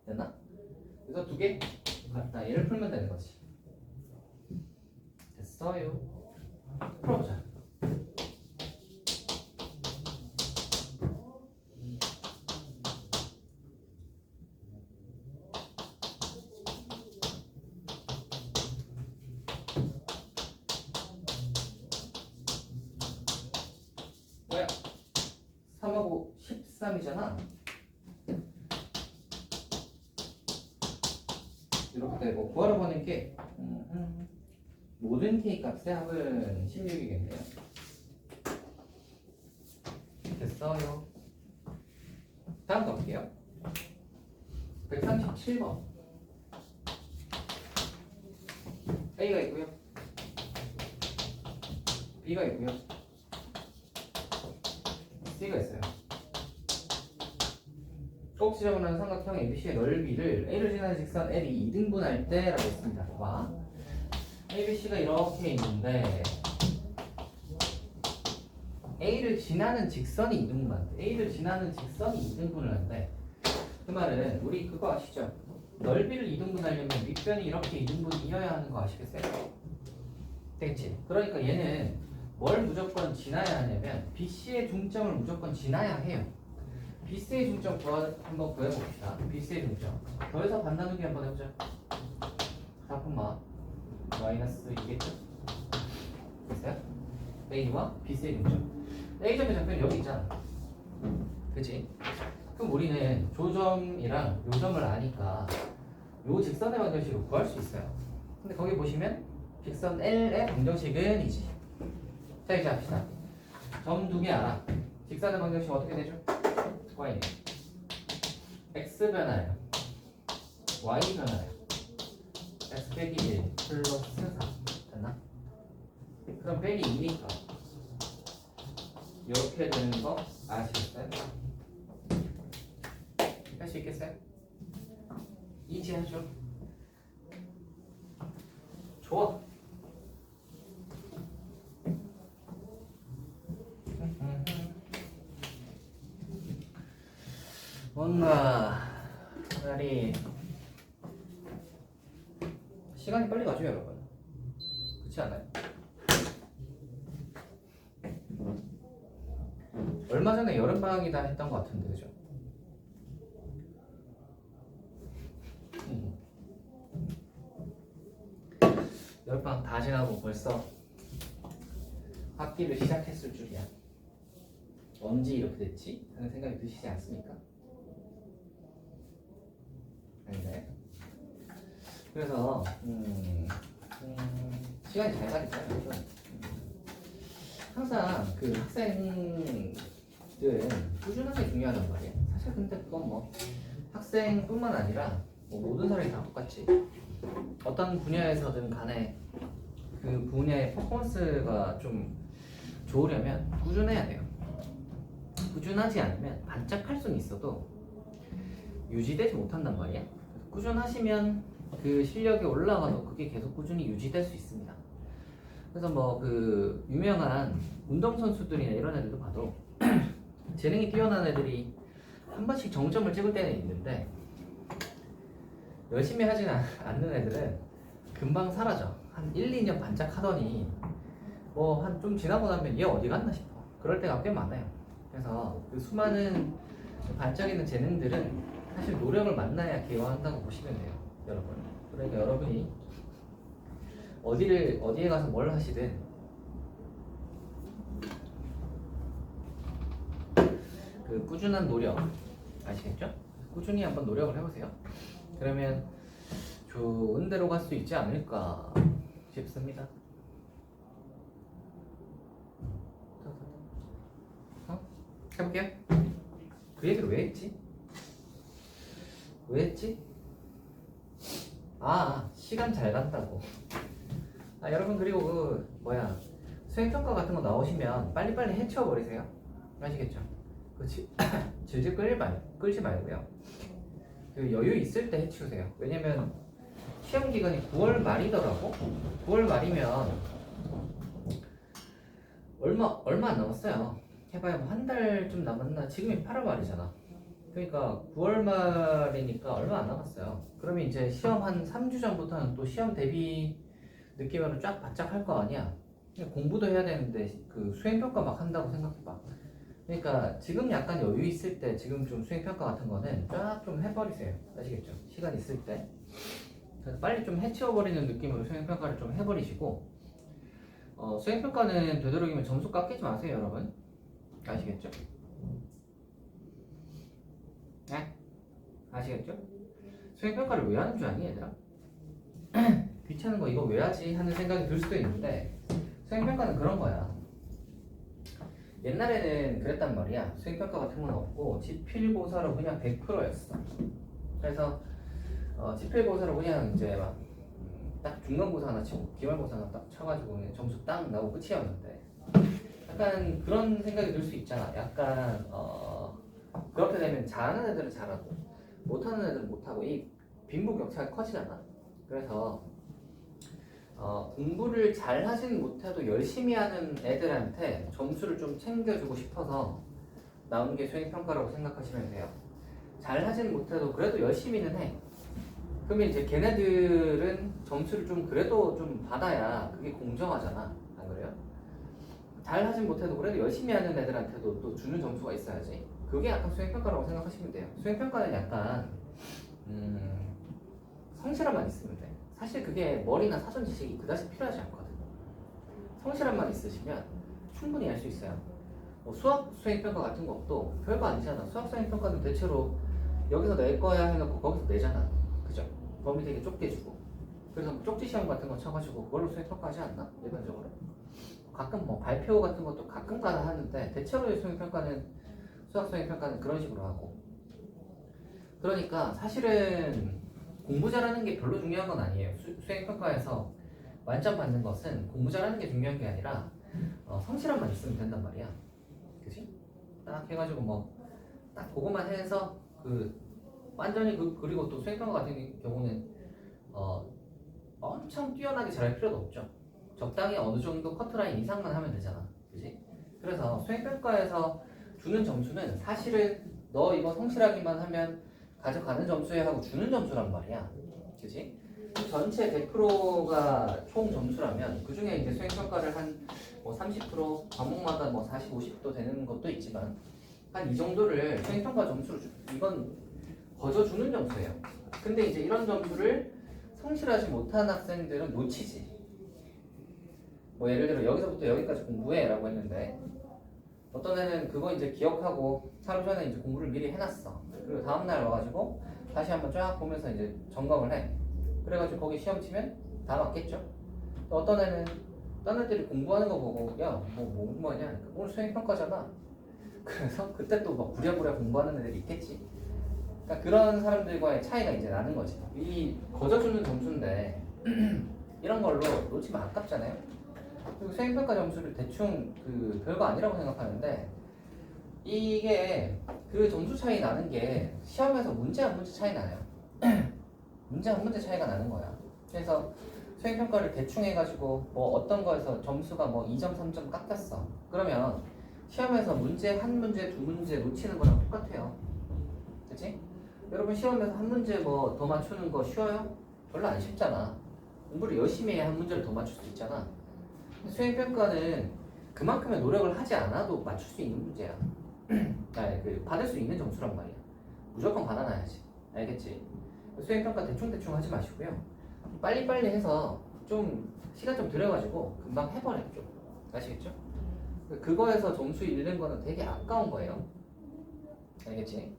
됐나? 그래서 두 개 같다. 얘를 풀면 되는 거지. 됐어요. 풀어보자. 뭐야? 3하고 13이잖아. 이렇게 되고 구하러 보는 게 모든 k 값의 합은 16이겠네요. 됐어요. 다음 가볼게요. 137번 A가 있고요, B가 있고요, C가 있어요. 꼭 지정하는 삼각형 ABC의 넓이를 A를 지나는 직선 L이 2등분할 때라고 했습니다. 봐. ABC가 이렇게 있는데 A를 지나는 직선이 2등분한대. A를 지나는 직선이 2등분을 한대. 그 말은 우리 그거 아시죠? 넓이를 2등분하려면 윗변이 이렇게 2등분이어야 하는 거 아시겠어요? 되겠지? 그러니까 얘는 뭘 무조건 지나야 하냐면 BC의 중점을 무조건 지나야 해요. BC의 중점 한번 구해봅시다. BC의 중점 더해서 반나누기 한번 해보자. 4콤마 마이너스 2겠죠? 됐어요? A와 BC의 중점. A점의 좌표는 여기 있잖아. 그치? 그럼 우리는 조점이랑 요점을 아니까 요 직선의 방정식을 구할 수 있어요. 근데 거기 보시면 직선 L의 방정식은 이지. 자, 이제 합시다. 점 두 개 알아. 직선의 방정식 어떻게 되죠? Y는 X 변화예요, Y 변화예요. X 빼기 1 플러스 4 됐나? 그럼 빼기 2니까 이렇게 되는 거 아시겠어요? 할 수 있겠어요? 이지하죠. 좋아. 뭔가 날이 시간이 빨리 가죠, 여러분. 그렇지 않아요? 얼마 전에 여름방학이다 했던 것 같은데, 그죠? 여름방학 다 지나고 벌써 학기를 시작했을 줄이야. 언제 이렇게 됐지? 하는 생각이 드시지 않습니까? 아닌가요? 그래서 시간이 잘 가니까요. 항상 그 학생들은 꾸준하게 중요하단 말이에요. 사실 근데 그건 뭐 학생뿐만 아니라 뭐 모든 사람이 다 똑같지. 어떤 분야에서든 간에 그 분야의 퍼포먼스가 좀 좋으려면 꾸준해야 돼요. 꾸준하지 않으면 반짝할 수는 있어도 유지되지 못한단 말이야. 꾸준하시면 그 실력이 올라가도 그게 계속 꾸준히 유지될 수 있습니다. 그래서 뭐 그 유명한 운동선수들이나 이런 애들도 봐도 재능이 뛰어난 애들이 한 번씩 정점을 찍을 때는 있는데 열심히 하진 않는 애들은 금방 사라져. 한 1, 2년 반짝하더니 뭐 한 좀 지나고 나면 얘 어디 갔나 싶어. 그럴 때가 꽤 많아요. 그래서 그 수많은 반짝이는 재능들은 사실 노력을 만나야 기여한다고 보시면 돼요, 여러분. 그러니까 여러분이 어디에 가서 뭘 하시든 그 꾸준한 노력 아시겠죠? 꾸준히 한번 노력을 해보세요. 그러면 좋은 데로 갈 수 있지 않을까 싶습니다. 해볼게요. 그 얘기를 왜 했지? 왜 했지? 아, 시간 잘 간다고. 아, 여러분 그리고 그 뭐야 수행평가 같은 거 나오시면 빨리빨리 해치워버리세요. 아시겠죠? 그렇지. 질질 끌지 말고요. 그 여유 있을 때 해치우세요. 왜냐면 시험 기간이 9월 말이더라고. 9월 말이면 얼마 안 남았어요. 해봐야 뭐 한 달 좀 남았나? 지금이 8월 말이잖아. 그러니까 9월 말이니까 얼마 안 남았어요. 그러면 이제 시험 한 3주 전부터는 또 시험 대비 느낌으로 쫙 바짝 할 거 아니야. 공부도 해야 되는데 그 수행평가 막 한다고 생각해봐. 그러니까 지금 약간 여유 있을 때 지금 좀 수행평가 같은 거는 쫙 좀 해버리세요. 아시겠죠? 시간 있을 때. 그래서 빨리 좀 해치워버리는 느낌으로 수행평가를 좀 해버리시고 수행평가는 되도록이면 점수 깎이지 마세요, 여러분. 아시겠죠? 네? 아시겠죠? 수행평가를 왜 하는 줄 아니, 얘들아? 귀찮은 거 이거 왜 하지? 하는 생각이 들 수도 있는데 수행평가는 그런 거야. 옛날에는 그랬단 말이야. 수행평가 같은 건 없고 지필고사로 그냥 100%였어. 그래서 지필고사로 그냥 이제 막 딱 중간고사 하나 치고 기말고사 하나 딱 쳐가지고 그냥 점수 딱 나오고 끝이었는데 약간 그런 생각이 들 수 있잖아. 약간 그렇게 되면 잘하는 애들은 잘하고 못하는 애들은 못하고 이 빈부격차가 커지잖아. 그래서 공부를 잘 하진 못해도 열심히 하는 애들한테 점수를 좀 챙겨주고 싶어서 나온 게 수행평가라고 생각하시면 돼요. 잘 하진 못해도 그래도 열심히는 해. 그러면 이제 걔네들은 점수를 좀 그래도 좀 받아야 그게 공정하잖아. 안 그래요? 잘 하진 못해도 그래도 열심히 하는 애들한테도 또 주는 점수가 있어야지. 그게 약간 수행평가라고 생각하시면 돼요. 수행평가는 약간 성실함만 있으면 돼. 사실 그게 머리나 사전 지식이 그다지 필요하지 않거든. 성실함만 있으시면 충분히 할 수 있어요. 뭐 수학 수행평가 같은 것도 별거 아니잖아. 수학 수행평가는 대체로 여기서 낼 거야 해놓고 거기서 내잖아. 그죠? 범위 되게 좁게 주고. 그래서 뭐 쪽지 시험 같은 거 쳐가지고 그걸로 수행평가하지 않나? 일반적으로. 가끔 뭐 발표 같은 것도 가끔 가다 하는데 대체로의 수행평가는 수학 수행평가는 그런 식으로 하고. 그러니까 사실은 공부 잘하는 게 별로 중요한 건 아니에요. 수행평가에서 만점 받는 것은 공부 잘하는 게 중요한 게 아니라 성실함만 있으면 된단 말이야. 그치? 딱 해가지고 뭐 딱 그것만 해서 완전히 그리고 또 수행평가 같은 경우는 엄청 뛰어나게 잘할 필요도 없죠. 적당히 어느 정도 커트라인 이상만 하면 되잖아. 그치? 그래서 수행평가에서 주는 점수는 사실은 너 이거 성실하기만 하면 가져가는 점수에 하고 주는 점수란 말이야. 그치? 전체 100%가 총 점수라면 그 중에 이제 수행평가를 한 뭐 30% 과목마다 뭐 40, 50도 되는 것도 있지만 한 이 정도를 수행평가 점수로 이건 거저 주는 점수예요. 근데 이제 이런 점수를 성실하지 못한 학생들은 놓치지. 뭐 예를 들어 여기서부터 여기까지 공부해라고 했는데 어떤 애는 그거 이제 기억하고 하루 전에 이제 공부를 미리 해놨어. 그리고 다음날 와가지고 다시 한번 쫙 보면서 이제 점검을 해. 그래가지고 거기 시험 치면 다 맞겠죠. 또 어떤 애는 딴 애들이 공부하는 거 보고 뭐 공부하냐? 오늘 수행평가잖아. 그래서 그때 또 막 부랴부랴 공부하는 애들이 있겠지. 그러니까 그런 사람들과의 차이가 이제 나는 거지. 이 거저주는 점수인데 이런 걸로 놓치면 아깝잖아요. 그리고 수행평가 점수를 대충 별거 아니라고 생각하는데 이게 그 점수 차이 나는 게 시험에서 문제 한 문제 차이 나요. 문제 한 문제 차이가 나는 거야. 그래서 수행평가를 대충 해가지고 뭐 어떤 거에서 점수가 뭐 2점, 3점 깎였어. 그러면 시험에서 문제 한 문제, 두 문제 놓치는 거랑 똑같아요. 그치? 여러분 시험에서 한 문제 뭐 더 맞추는 거 쉬워요? 별로 안 쉽잖아. 공부를 열심히 해야 한 문제를 더 맞출 수 있잖아. 수행평가는 그만큼의 노력을 하지 않아도 맞출 수 있는 문제야. 아니, 받을 수 있는 점수란 말이야. 무조건 받아놔야지. 알겠지? 수행평가 대충대충 하지 마시고요. 빨리빨리 해서 좀 시간 좀 들여가지고 금방 해버려 좀. 아시겠죠? 그거에서 점수 잃는 거는 되게 아까운 거예요. 알겠지?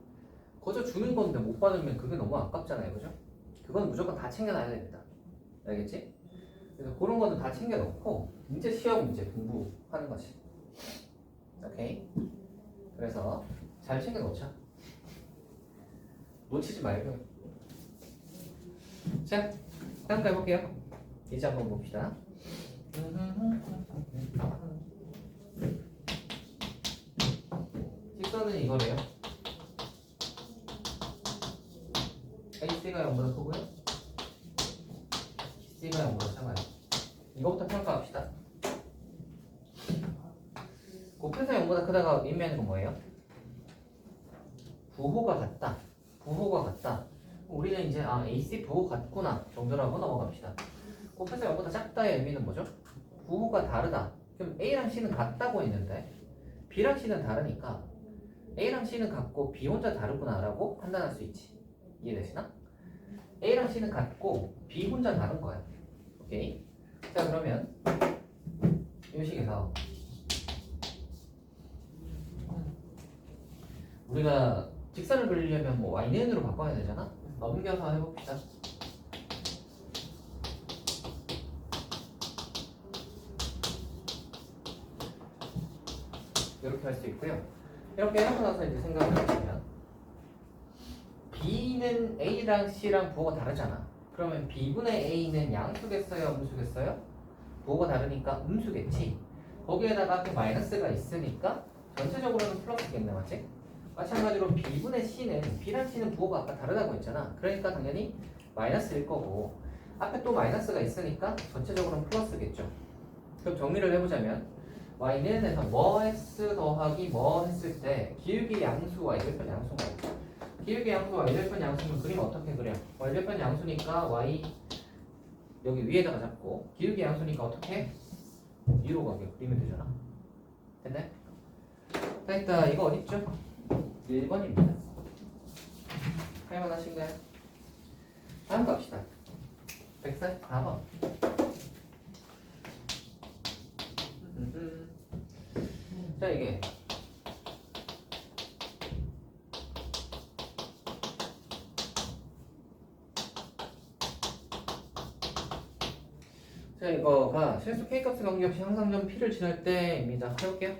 거저 주는 건데 못 받으면 그게 너무 아깝잖아요. 그죠? 그건 무조건 다 챙겨놔야 됩니다. 알겠지? 그래서 그런 거는 다 챙겨놓고 이제 시험 이제 공부하는 거지. 오케이? 그래서 잘 챙겨놓자. 놓치지 말고 자, 다음 거 해볼게요. 이제 한번 봅시다. 직선은 이거래요. AC가 0보다 크고요. BC가 0보다 작아요. 이거부터 평가합시다. 곱해서 0보다 크다가 의미하는 건 뭐예요? 부호가 같다. 부호가 같다. 우리는 이제 AC 부호 같구나 정도라고 넘어갑시다. 곱해서 0보다 작다의 의미는 뭐죠? 부호가 다르다. 그럼 A랑 C는 같다고 했는데 B랑 C는 다르니까 A랑 C는 같고 B 혼자 다르구나 라고 판단할 수 있지. 이해되시나? A랑 C는 같고 B 혼자 다른 거야. 오케이? 자 그러면 이 식에서 우리가 직선을 그리려면 뭐 Yn으로 바꿔야 되잖아? 넘겨서 해봅시다. 이렇게 할 수 있고요. 이렇게 하고 나서 이제 생각을 해보면 B는 A랑 C랑 부호가 다르잖아. 그러면 B분의 A는 양수겠어요? 음수겠어요? 부호가 다르니까 음수겠지. 거기에다가 그 마이너스가 있으니까 전체적으로는 플러스겠네, 맞지? 마찬가지로 B분의 C는 B랑 C는 부호가 아까 다르다고 했잖아. 그러니까 당연히 마이너스일 거고 앞에 또 마이너스가 있으니까 전체적으로는 플러스겠죠. 그럼 정리를 해보자면 y는 해서 뭐 x 더하기 뭐 했을 때 기울기 양수와 y절편 양수가 있고 기울기 양수와 y절편 양수는 그림 어떻게 그려? y절편 양수니까 y 여기 위에다가 잡고 기울기 양수니까 어떻게? 위로 가게 그리면 되잖아. 됐네? 자 일단 이거 어딨죠? 1번입니다. 할만하신가요? 다음 갑시다. 144번. 자 이게 자 이거가 실수 K값의 관계없이 항상점 P를 지날 때입니다. 해볼게요.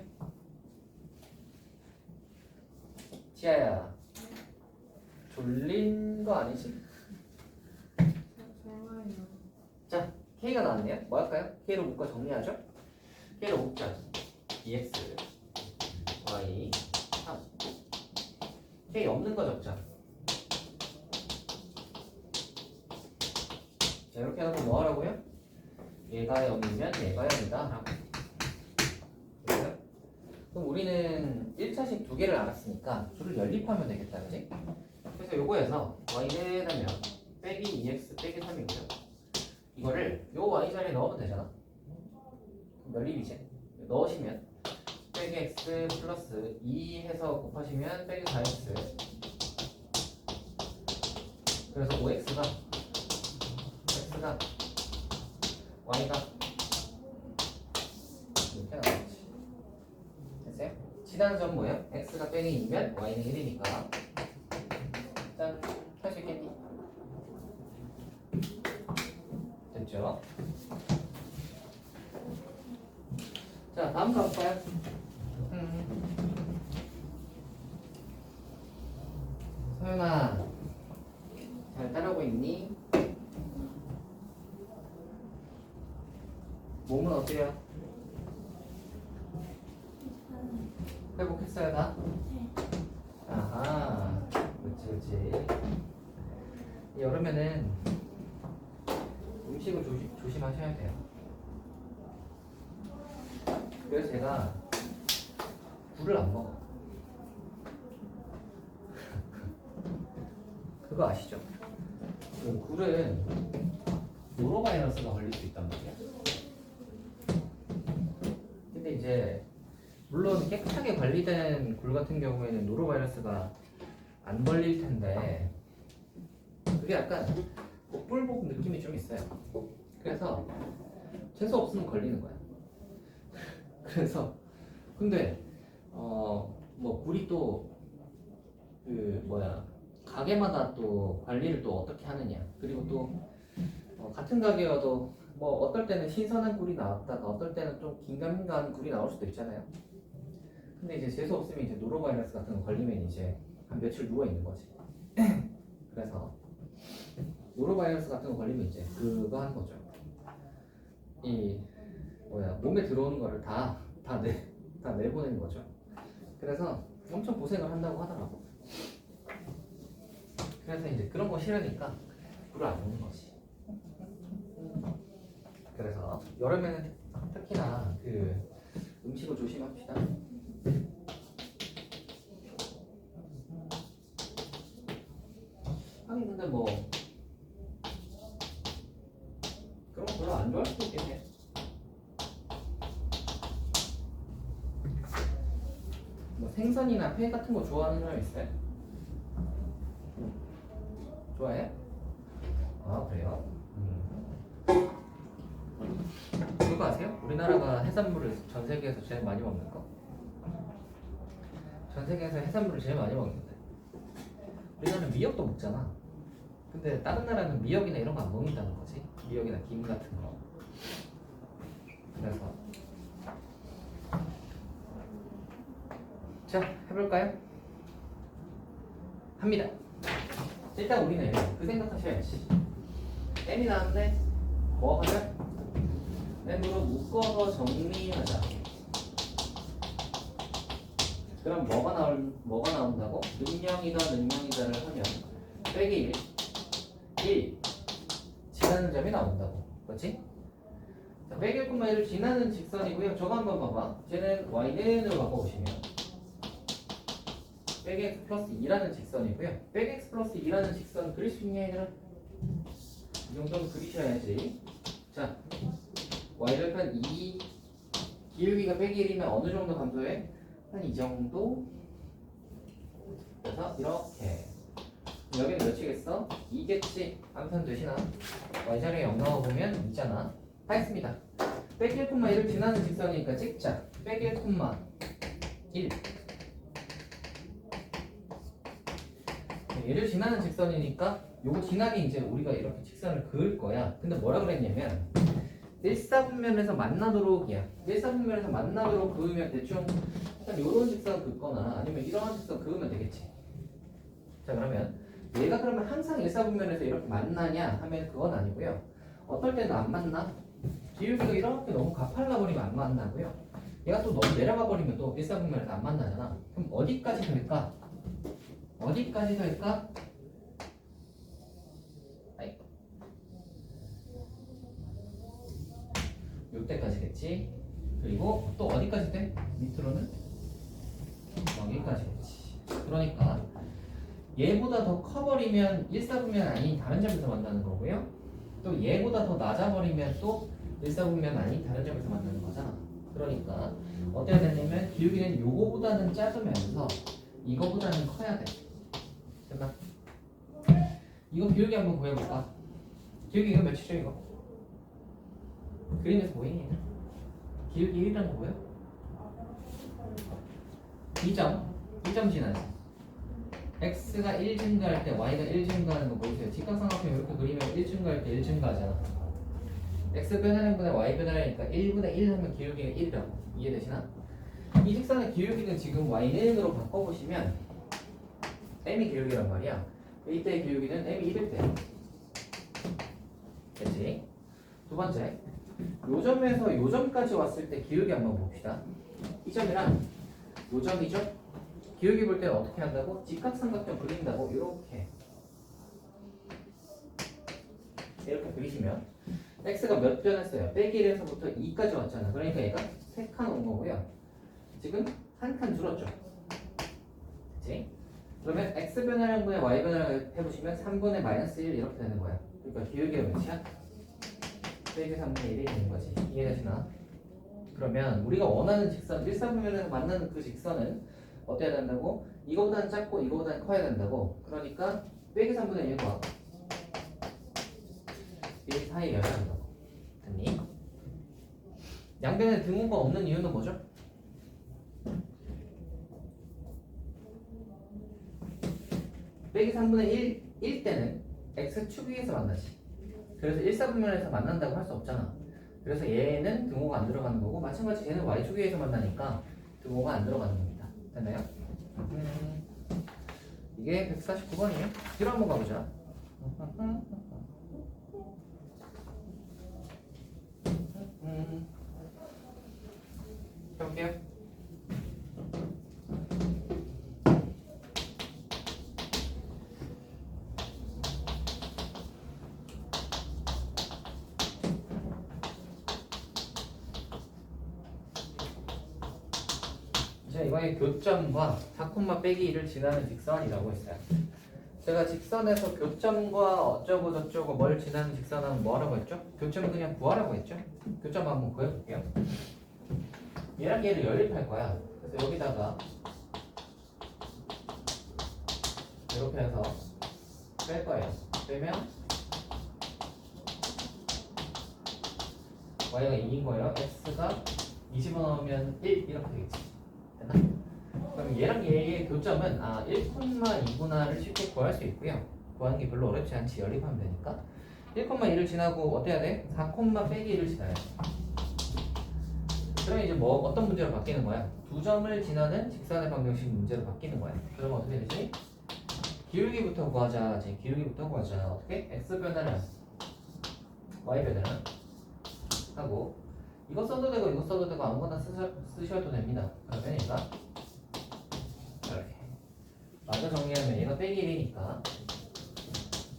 지아야 졸린 거 아니지? 좋아요. 자 K가 나왔네요. 뭐 할까요? K로 묶어 정리하죠? K로 묶자. 2x y 3 K 없는 거 적자. 자 이렇게 하면 뭐 하라고요? 얘가 0이면 얘가 0이다 라고. 그래요? 그럼 우리는 1차식 두 개를 알았으니까 줄을 연립하면 되겠다, 그지? 그래서 요거에서 y는 하면 빼기 2x 빼기 3이고요. 이거를 요 y 자리에 넣으면 되잖아. 연립이지. 넣으시면 빼기 x 플러스 2 해서 곱하시면 빼기 4x. 그래서 5x가 y가 이렇게 나왔지. 됐어요? 지단점 뭐예요? x가 빼기 2면 y는 1이니까 짠! 할 수 있겠니? 됐죠? 자 다음 가볼까요? 서연아 잘 따라오고 있니? 몸은 어때요? 회복했어요 다? 네. 아하 그치 여름에는 음식을 조심하셔야 돼요. 그래서 제가 굴을 안 먹어. 그거 아시죠? 그 굴은 노로바이러스가 걸릴 수 있단 말이야. 근데 이제 물론 깨끗하게 관리된 굴 같은 경우에는 노로바이러스가 안 걸릴 텐데 그게 약간 복불복 느낌이 좀 있어요. 그래서 재수 없으면 걸리는 거야. 그래서 근데 뭐 굴이 또 그 뭐야 가게마다 또 관리를 또 어떻게 하느냐, 그리고 또 같은 가게여도 뭐 어떨 때는 신선한 굴이 나왔다가 어떨 때는 좀 긴가민가한 굴이 나올 수도 있잖아요. 근데 이제 재수 없으면 이제 노로바이러스 같은 거 걸리면 이제 한 며칠 누워 있는 거지. 그래서 노로바이러스 같은 거 걸리면 이제 그거 하는 거죠. 이 몸에 들어오는 거를 다 내보내는 거죠. 그래서 엄청 고생을 한다고 하더라고. 그래서 이제 그런 거 싫으니까 불을 안 먹는 거지. 그래서 여름에는 특히나 그 음식을 조심합시다. 아니 근데 뭐 그런 거 별로 안 좋아할 수도 있겠네. 뭐 생선이나 회 같은 거 좋아하는 사람 있어요? 좋아해? 아 그래요? 그거 아세요? 우리나라가 해산물을 전 세계에서 제일 많이 먹는 거? 전 세계에서 해산물을 제일 많이 먹는데 우리나라는 미역도 먹잖아. 근데 다른 나라는 미역이나 이런 거 안 먹는다는 거지. 미역이나 김 같은 거. 그래서 자 해볼까요? 합니다. 일단 우리는 그 생각하셔야지. M이 나왔는데 뭐 하자? M으로 묶어서 정리하자. 그럼 뭐가 나온다고? 능명이다를 하면 빼기 1 지나는 점이 나온다고. 그렇지? 자, 빼기 1,1을 지나는 직선이고요. 저거 한번 봐봐. 쟤는 y는으로 바꿔보시면 빼기 x 플러스 2라는 직선이고요. 빼기 x 플러스 2라는 직선 그릴 수 있냐 얘들아? 이 정도는 그리셔야지. 자, y절편 2 기울기가 빼기 1이면 어느 정도 감소해? 한 이 정도? 그래서 이렇게 여기는 몇이겠어? 2겠지? 암산 되시나? y자리에 0 넣어보면 2잖아. 다 했습니다. 빼기 1,1을 지나는 직선이니까 찍자. 빼기 1,1 얘를 지나는 직선이니까 요거 지나게 이제 우리가 이렇게 직선을 그을 거야. 근데 뭐라 그랬냐면 1사분면에서 만나도록이야. 1사분면에서 만나도록 그으면 대충 일단 요런 직선 긋거나 아니면 이러한 직선 그으면 되겠지. 자 그러면 얘가 그러면 항상 1사분면에서 이렇게 만나냐 하면 그건 아니고요. 어떨 때는 안 만나. 기울기가 이렇게 너무 가팔라 버리면 안 만나고요. 얘가 또 너무 내려가 버리면 또 1사분면에서 안 만나잖아. 그럼 어디까지 될까? 어디까지 될까? 요때까지겠지. 그리고 또 어디까지 돼? 밑으로는 여기까지겠지. 그러니까 얘보다 더 커버리면 1사분면 아닌 다른 점에서 만나는 거고요. 또 얘보다 더 낮아버리면 또 1사분면 아닌 다른 점에서 만나는 거잖아. 그러니까 어때야 되냐면 기울기는 요거보다는 작으면서 이거보다는 커야 돼. 됐나? 이거 기울기 한번 구해볼까? 기울기 이거 몇이죠 이거? 그림에서 보이니? 기울기 1이라는 거 보여? 2점 지나지. x가 1 증가할 때 y가 1 증가하는 거 보이세요? 직각삼각형 이렇게 그리면 1 증가할 때 1 증가하잖아. x 변하는 분의 y 변하니까 1분의 1 하면 기울기가 1이라고. 이해되시나? 이 직선의 기울기는 지금 y는으로 바꿔보시면 m이 기울기란 말이야. 이때의 기울기는 m이 1일 때. 됐지? 두 번째, 요점에서 요점까지 왔을 때 기울기 한번 봅시다. 이 점이랑 요점이죠? 기울기 볼 때는 어떻게 한다고? 직각삼각형 그린다고 이렇게 그리시면 x가 몇 변했어요? 빼기 1에서부터 2까지 왔잖아. 그러니까 얘가 3칸 온 거고요. 지금 한 칸 줄었죠. 그치? 그러면 x 변화량분의 y 변화량을 해보시면 3분의 마이너스 1 이렇게 되는 거야. 그러니까 기울기가 몇이야? 빼기 3분의 1이 되는 거지. 이해되시나? 그러면 우리가 원하는 직선 1사분면에서 만나는 그 직선은 어때야 된다고? 이거보다는 작고 이거보다는 커야 된다고. 그러니까 빼기 3분의 1과 1 사이여야 한다고. 됐니? 양변에 등호가 없는 이유는 뭐죠? 빼기 3분의 1일 때는 x축 위에서 만나지. 그래서 1사분면에서 만난다고 할 수 없잖아. 그래서 얘는 등호가 안 들어가는 거고 마찬가지 얘는 y축 위에서 만나니까 등호가 안 들어가는 겁니다. 됐나요? 이게 149번이에요. 뒤로 한번 가보자. 해볼게요. 자, 이번에 교점과 4콤마 빼기 1을 지나는 직선이라고 했어요. 제가 직선에서 교점과 어쩌고 저쩌고 뭘 지나는 직선하면 뭐라고 했죠? 교점은 그냥 구하라고 했죠? 교점 한번 구해볼게요. 얘랑 얘를 연립할 거야. 그래서 여기다가 이렇게 해서 뺄 거예요. 빼면 y가 2인 거예요. x가 20원 넣으면 1 이렇게 되겠지. 됐나? 그럼 얘랑 얘의 교점은 1,2구나를 쉽게 구할 수 있고요. 구하는 게 별로 어렵지 않지. 연립하면 되니까. 1,2를 지나고 어때야 돼? 4, 빼기 1을 지나야 돼. 그러면 이제 뭐 어떤 문제로 바뀌는 거야? 두 점을 지나는 직선의 방정식 문제로 바뀌는 거야. 그러면 어떻게 되지? 기울기부터 구하자. 기울기부터 구하자. 어떻게? x 변화는 y 변화는 하고 이거 써도 되고 이거 써도 되고 아무거나 쓰셔도 됩니다. 그러면 얘가 이렇게 마저 정리하면 얘가 빼기 1이니까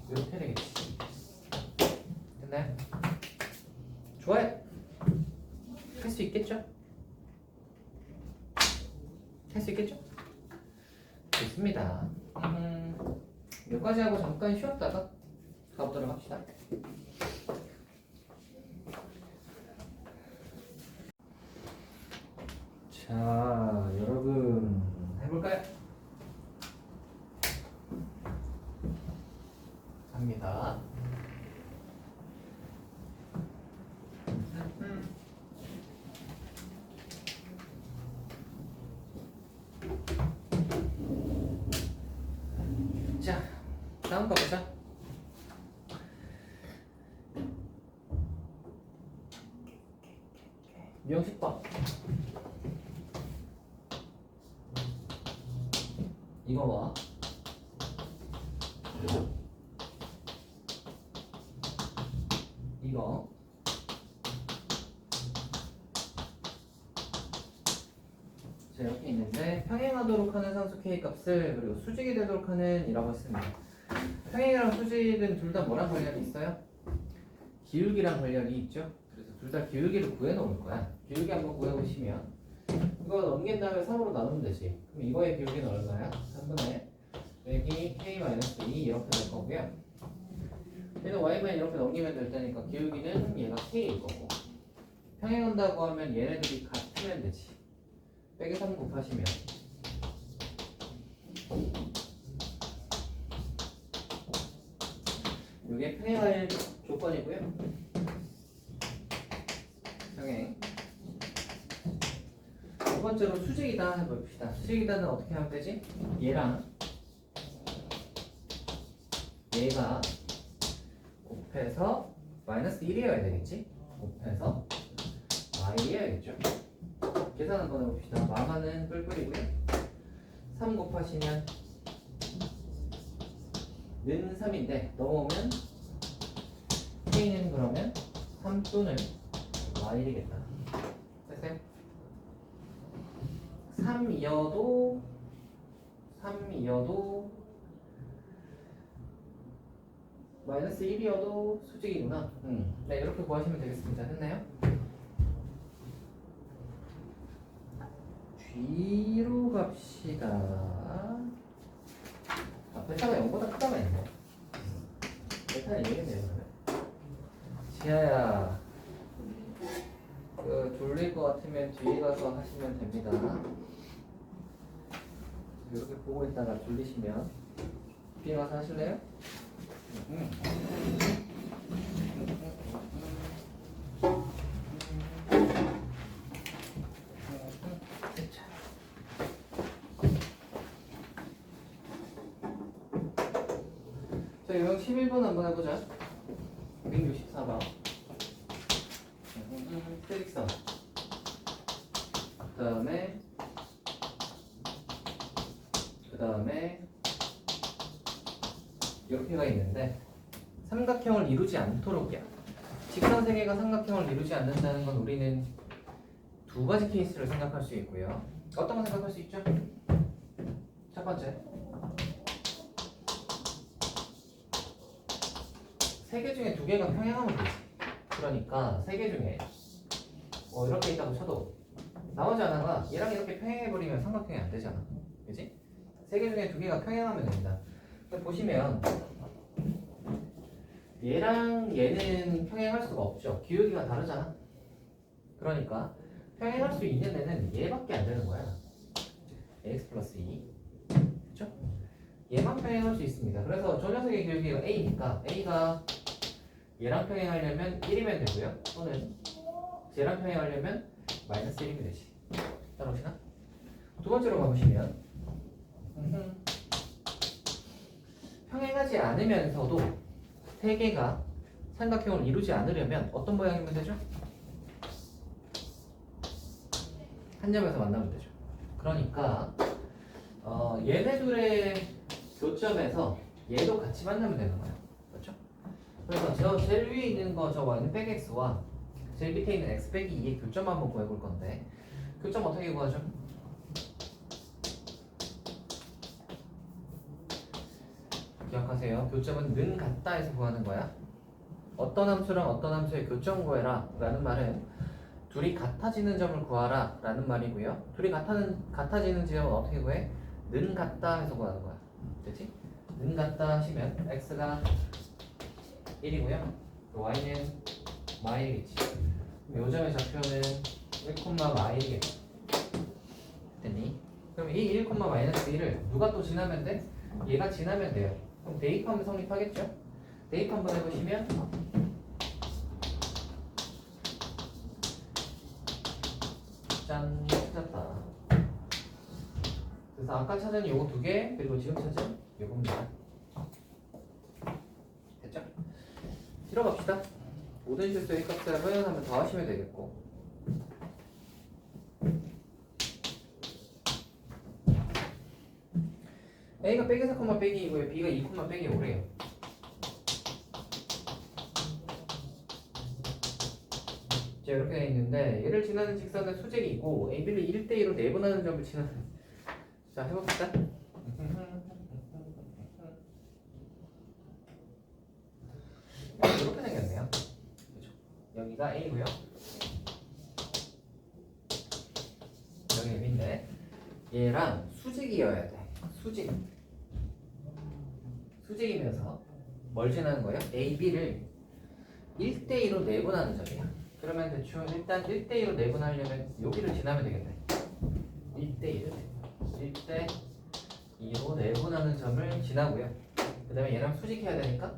이렇게 되겠지. 됐나요? 좋아요. 할 수 있겠죠? 할 수 있겠죠? 좋습니다. 여기까지 하고 잠깐 쉬었다가 가보도록 합시다. 자, 여러분 해볼까요? 갑니다. 자, 다음 거 보자. 명식법. 이거 봐. 이거. 자, 이렇게 있는데 평행하도록 하는 상수 k 값을 그리고 수직이 되도록 하는 이라고 했습니다. 평행이랑 수직은 둘 다 뭐랑 관련이 있어요? 기울기랑 관련이 있죠. 그래서 둘 다 기울기를 구해 놓을 거야. 기울기 한번 구해 보시면 이거 넘긴 다음에 3으로 나누면 되지. 그럼 이거의 기울기는 얼마야? 3분의 빼기 k-2 이렇게 될 거고요. 얘는 y만 이렇게 넘기면 될 테니까 기울기는 얘가 k일 거고 평행한다고 하면 얘네들이 같으면 되지. 빼기 3 곱하시면 이게 평행할 조건이고요. 평행. 두 번째로 수직이다 해봅시다. 수직이다는 어떻게 하면 되지? 얘랑 얘가 곱해서 마이너스 1이어야 되겠지? 곱해서 y이어야겠죠? 계산 한번 해봅시다. 마마는 뿔뿔이고요. 3 곱하시면 는 3인데 넘어오면 k는 그러면 3 또는 y이겠다. 됐어요? 3이어도 마이너스 1이어도 수직이구나. 네, 이렇게 구하시면 되겠습니다. 됐나요? 뒤로 갑시다. 베타가 0보다 크다가 있네. 베타는 1이겠네요, 그러면. 지하야, 졸릴 것 같으면 뒤에 가서 하시면 됩니다. 이렇게 보고 있다가 졸리시면 뒤에 가서 하실래요? 자, 유형 11번 한번 해보자. 164번. 트릭선. 그 다음에 이렇게가 있는데 삼각형을 이루지 않도록이야. 직선 세 개가 삼각형을 이루지 않는다는 건 우리는 두 가지 케이스를 생각할 수 있고요. 어떤 거 생각할 수 있죠? 첫 번째, 세 개 중에 두 개가 평행하면 되지. 그러니까 세 개 중에 이렇게 있다고 쳐도 나머지 하나가 얘랑 이렇게 평행해버리면 삼각형이 안 되잖아. 그지? 세 개 중에 두 개가 평행하면 됩니다. 보시면 얘랑 얘는 평행할 수가 없죠. 기울기가 다르잖아. 그러니까 평행할 수 있는 애는 얘밖에 안 되는 거야. x 플러스 2. 그렇죠? 얘만 평행할 수 있습니다. 그래서 저 녀석의 기울기가 a니까 a가 얘랑 평행하려면 1이면 되고요. 또는 쟤랑 평행하려면 마이너스 1이면 되지. 따라오시나? 두 번째로 가보시면 평행하지 않으면서도 세 개가 삼각형을 이루지 않으려면 어떤 모양이면 되죠? 한 점에서 만나면 되죠. 그러니까 얘네 둘의 교점에서 얘도 같이 만나면 되는 거예요. 그렇죠? 그래서 저 제일 위에 있는 거 저 y는 백 x와 제일 밑에 있는 x 빼기 2의 교점 한번 구해볼 건데 교점 어떻게 구하죠? 기억하세요. 교점은 는 같다에서 구하는 거야. 어떤 함수랑 어떤 함수의 교점 구해라 라는 말은 둘이 같아지는 점을 구하라 라는 말이고요. 둘이 같아지는 지점은 어떻게 구해? 는 같다 해서 구하는 거야. 됐지? 는 같다 하시면 x가 1이고요. y는 마일이겠지. 요 점의 좌표는 1, 마일이겠지. 됐니? 그럼 이 1, 마이너스 1을 누가 또 지나면 돼? 얘가 지나면 돼요. 그럼 대입하면 성립하겠죠? 대입 한번 해보시면 짠! 찾았다. 그래서 아까 찾은 요거 두 개, 그리고 지금 찾은 요겁니다. 됐죠? 실어갑시다. 모든 실수의 값을 표현하면 더 하시면 되겠고 A가 빼기 4, 빼기 2고요. B가 2, 빼기 5래요. 자, 이렇게 되어 있는데 얘를 지나는 직선은 수직이 있고 AB를 1대2로 내분하는 점을 지나는 자, 해봅시다. 이렇게 생겼네요. 그렇죠? 여기가 A고요. 여기 B인데 얘랑 수직이어야 돼. 수직이면서 뭘 지나는 거예요? A, B를 1대2로 내분하는 점이야. 그러면 대충 일단 1대2로 내분하려면 여기를 지나면 되겠네. 1대2로 내분하는 점을 지나고요. 그 다음에 얘랑 수직해야 되니까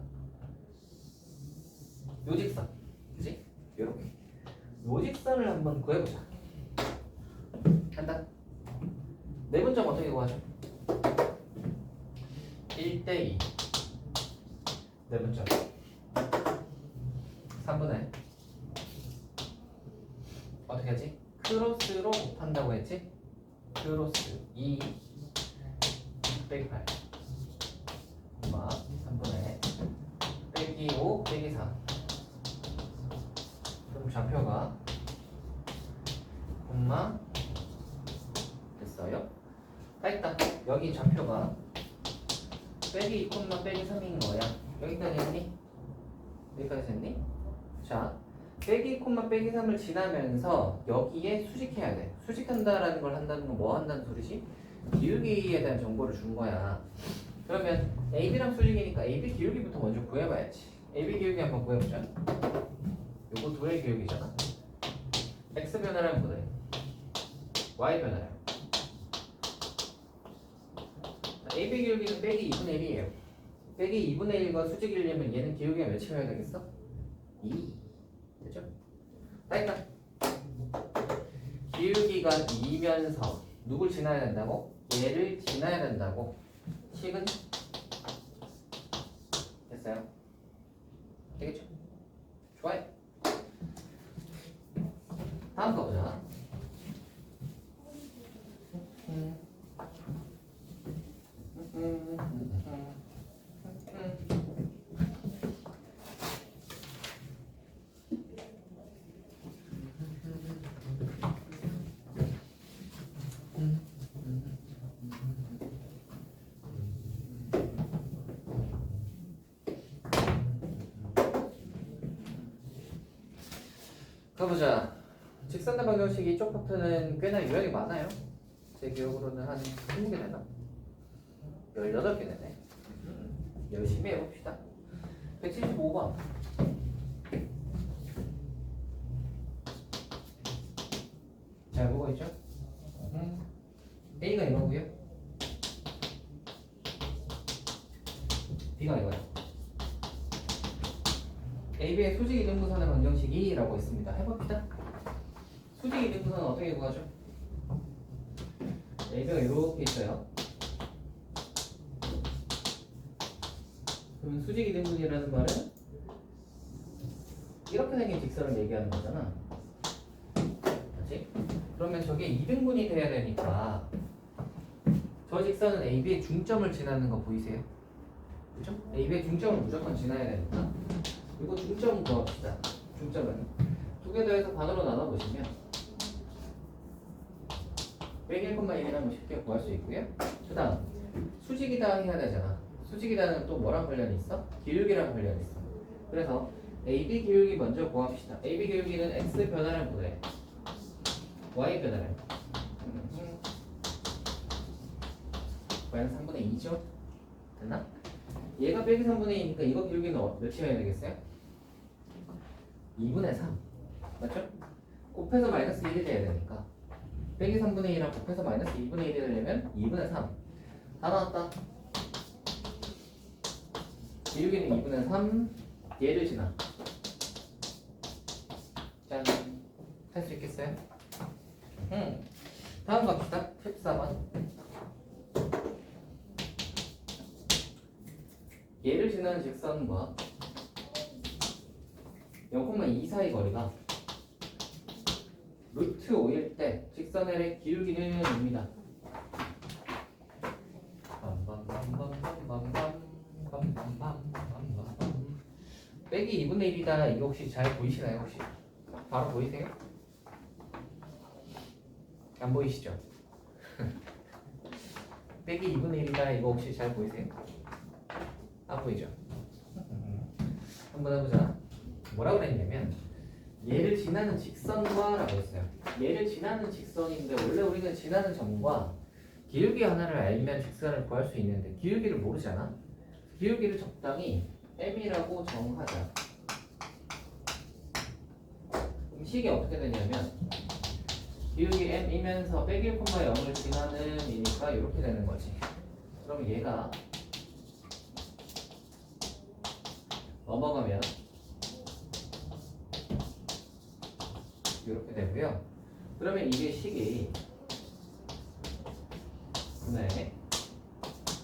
요직선, 그치? 요렇게 요직선을 한번 구해보자. 간다. 내분점 어떻게 구하죠? 1대2 내분점 3분의 어떻게 하지? 크로스로 곱한다고 했지? 크로스 2 빼기 8 3분의 빼기 5 빼기 4 그럼 좌표가 됐어요? 다 했다. 여기 좌표가 빼기 2, 빼기 3인 거야. 여기까지 했니? 여기까지 했니? 자, 빼기 2, 빼기 3을 지나면서 여기에 수직해야 돼. 수직한다라는 걸 한다는 건 뭐 한다는 소리지? 기울기에 대한 정보를 준 거야. 그러면 AB랑 수직이니까 AB 기울기부터 먼저 구해봐야지. AB 기울기 한번 구해보자. 요거 둘의 기울기잖아. X 변화량 뭐래? Y 변화량. AB 기울기는 빼기 2분의 1이에요. 빼기 2분의 1과 수직이려면 얘는 기울기가 몇이어야 되겠어? 2. 되죠? 다 했다. 기울기가 2면서 누굴 지나야 된다고? 얘를 지나야 된다고. 식은? 됐어요? 되겠죠? 좋아요. 다음 거 보자. 가보자. 직선의 방정식 이쪽 파트는 꽤나 유형이 많아요. 제 기억으로는 한 20개 되나? 18개 되네. 열심히 해봅시다. 175번. 잘 보고 있죠? A가 이거고요. B가 이거야. AB의 수직 이등분선의 방정식이라고 있습니다. 해봅시다. 수직 이등분선은 어떻게 구하죠? AB가 이렇게 있어요. 그럼 수직 이등분이라는 말은 이렇게 생긴 직선을 얘기하는 거잖아. 그렇지? 그러면 저게 2등분이 돼야 되니까 저 직선은 AB의 중점을 지나는 거 보이세요? 그죠? AB의 중점을 무조건 지나야 되니까 이거 중점 구합시다. 중점은 두 개 더해서 반으로 나눠보시면 빼기 1,1이라면 쉽게 구할 수 있고요. 그 다음 수직이다 해야 되잖아. 수직이다는 또 뭐랑 관련이 있어? 기울기랑 관련이 있어. 그래서 AB 기울기 먼저 구합시다. AB 기울기는 X 변화량 보래. Y 변화량. Y는 3분의 2죠? 됐나? 얘가 빼기 3분의 2니까 이거 기울기는 몇이어야 되겠어요? 2분의 3. 맞죠? 곱해서 마이너스 1이 돼야 되니까 빼기 3분의 2랑 곱해서 마이너스 2분의 1이 되려면 2분의 3. 다 나왔다. 기울기는 2분의 3. 얘를 지나. 짠. 할 수 있겠어요? 다음 갑시다. 14번. 얘를 지나는 직선과 0,2 사이 거리가 루트 5일 때 직선 L의 기울기는 입니다. 빼기 2분의 1이다. 이거 혹시 잘 보이시나요? 혹시 바로 보이세요? 안 보이시죠? 빼기 2분의 1이다. 이거 혹시 잘 보이세요? 안 보이죠? 한번 해보자. 뭐라고 그랬냐면 얘를 지나는 직선과 라고 했어요. 얘를 지나는 직선인데 원래 우리는 지나는 점과 기울기 하나를 알면 직선을 구할 수 있는데 기울기를 모르잖아. 기울기를 적당히 m이라고 정하자. 그럼 식이 어떻게 되냐면 기울기 m이면서 빼기 1,0을 지나는 이니까 이렇게 되는 거지. 그럼 얘가 넘어가면 이렇게 되고요. 그러면 이게 식이 분의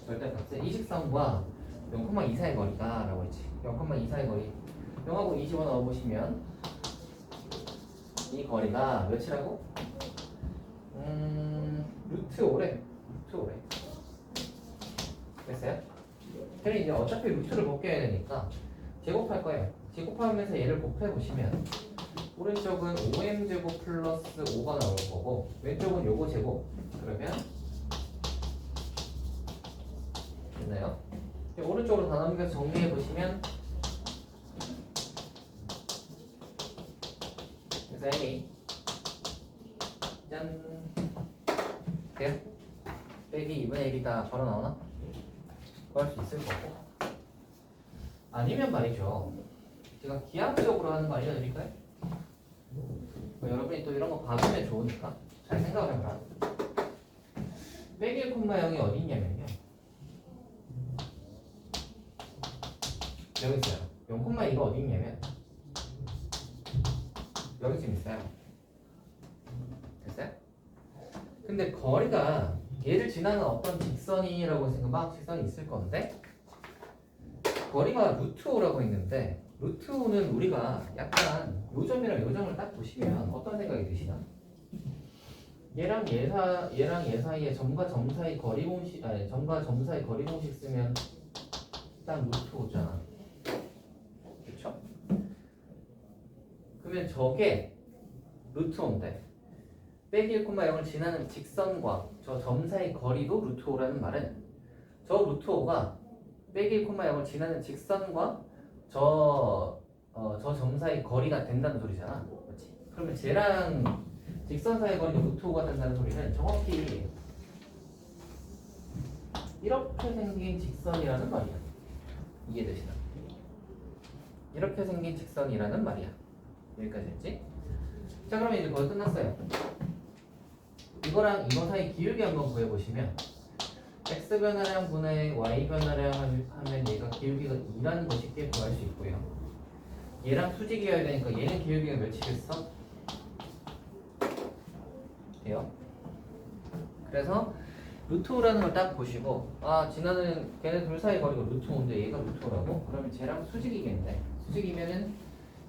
절대값의 이 직선과 0,2 사이 거리다 라고 했지. 0,2 사이 거리 0하고 2 집어넣어 보시면 이 거리가 몇이라고? 루트 5래. 루트 5래. 됐어요? 그럼 이제 어차피 루트를 벗겨야 되니까 제곱할 거예요. 제곱하면서 얘를 곱해보시면 오른쪽은 5m제곱 플러스 5가 나올 거고 왼쪽은 요거 제곱. 그러면 됐나요? 오른쪽으로 다 넘겨서 정리해보시면 그래서 A 짠 돼요? 빼기 2분의 1이다 바로 나오나? 구할 수 있을 거고 아니면 말이죠 제가 기하학적으로 하는 거 알려드릴까요? 여러분이 또 이런 거 봐주면 좋으니까 잘 생각을 해봐라. 빼기 1,0이 어디 있냐면요 여기 있어요. 0,2가 어디 있냐면 여기쯤 있어요. 됐어요? 근데 거리가 얘를 지나는 어떤 직선이라고 생각하면 직선이 있을 건데 거리가 루트 5라고 있는데 루트 5는 우리가 약간 요점이랑 요점을 딱 보시면 어떤 생각이 드시나? 얘랑 얘 사이에 점과 점 사이 거리 공식 아니 점과 점 사이 거리 공식 쓰면 딱 루트 5잖아. 그렇죠? 그러면 저게 루트 5인데 빼기 1,0을 지나는 직선과 저 점 사이 거리도 루트 5라는 말은 저 루트 5가 빼기 1,0을 지나는 직선과 저 점 사이 거리가 된다는 소리잖아. 그렇지? 그러면 쟤랑 직선 사이 거리가 루트 5가 된다는 소리는 정확히 이렇게 생긴 직선이라는 말이야. 이해되시나? 이렇게 생긴 직선이라는 말이야. 여기까지 했지? 자, 그러면 이제 거의 끝났어요. 이거랑 이거 사이 기울기 한번 구해보시면 x 변화량 분의 y 변화량 하면 얘가 기울기가 2라는 거 쉽게 구할 수 있고요. 얘랑 수직이어야 되니까 얘는 기울기가 몇이겠어? 돼요? 그래서 루트 5라는 걸 딱 보시고 아 지나는 걔네 둘 사이 거리가 루트 5인데 얘가 루트 5라고? 그러면 쟤랑 수직이겠네. 수직이면은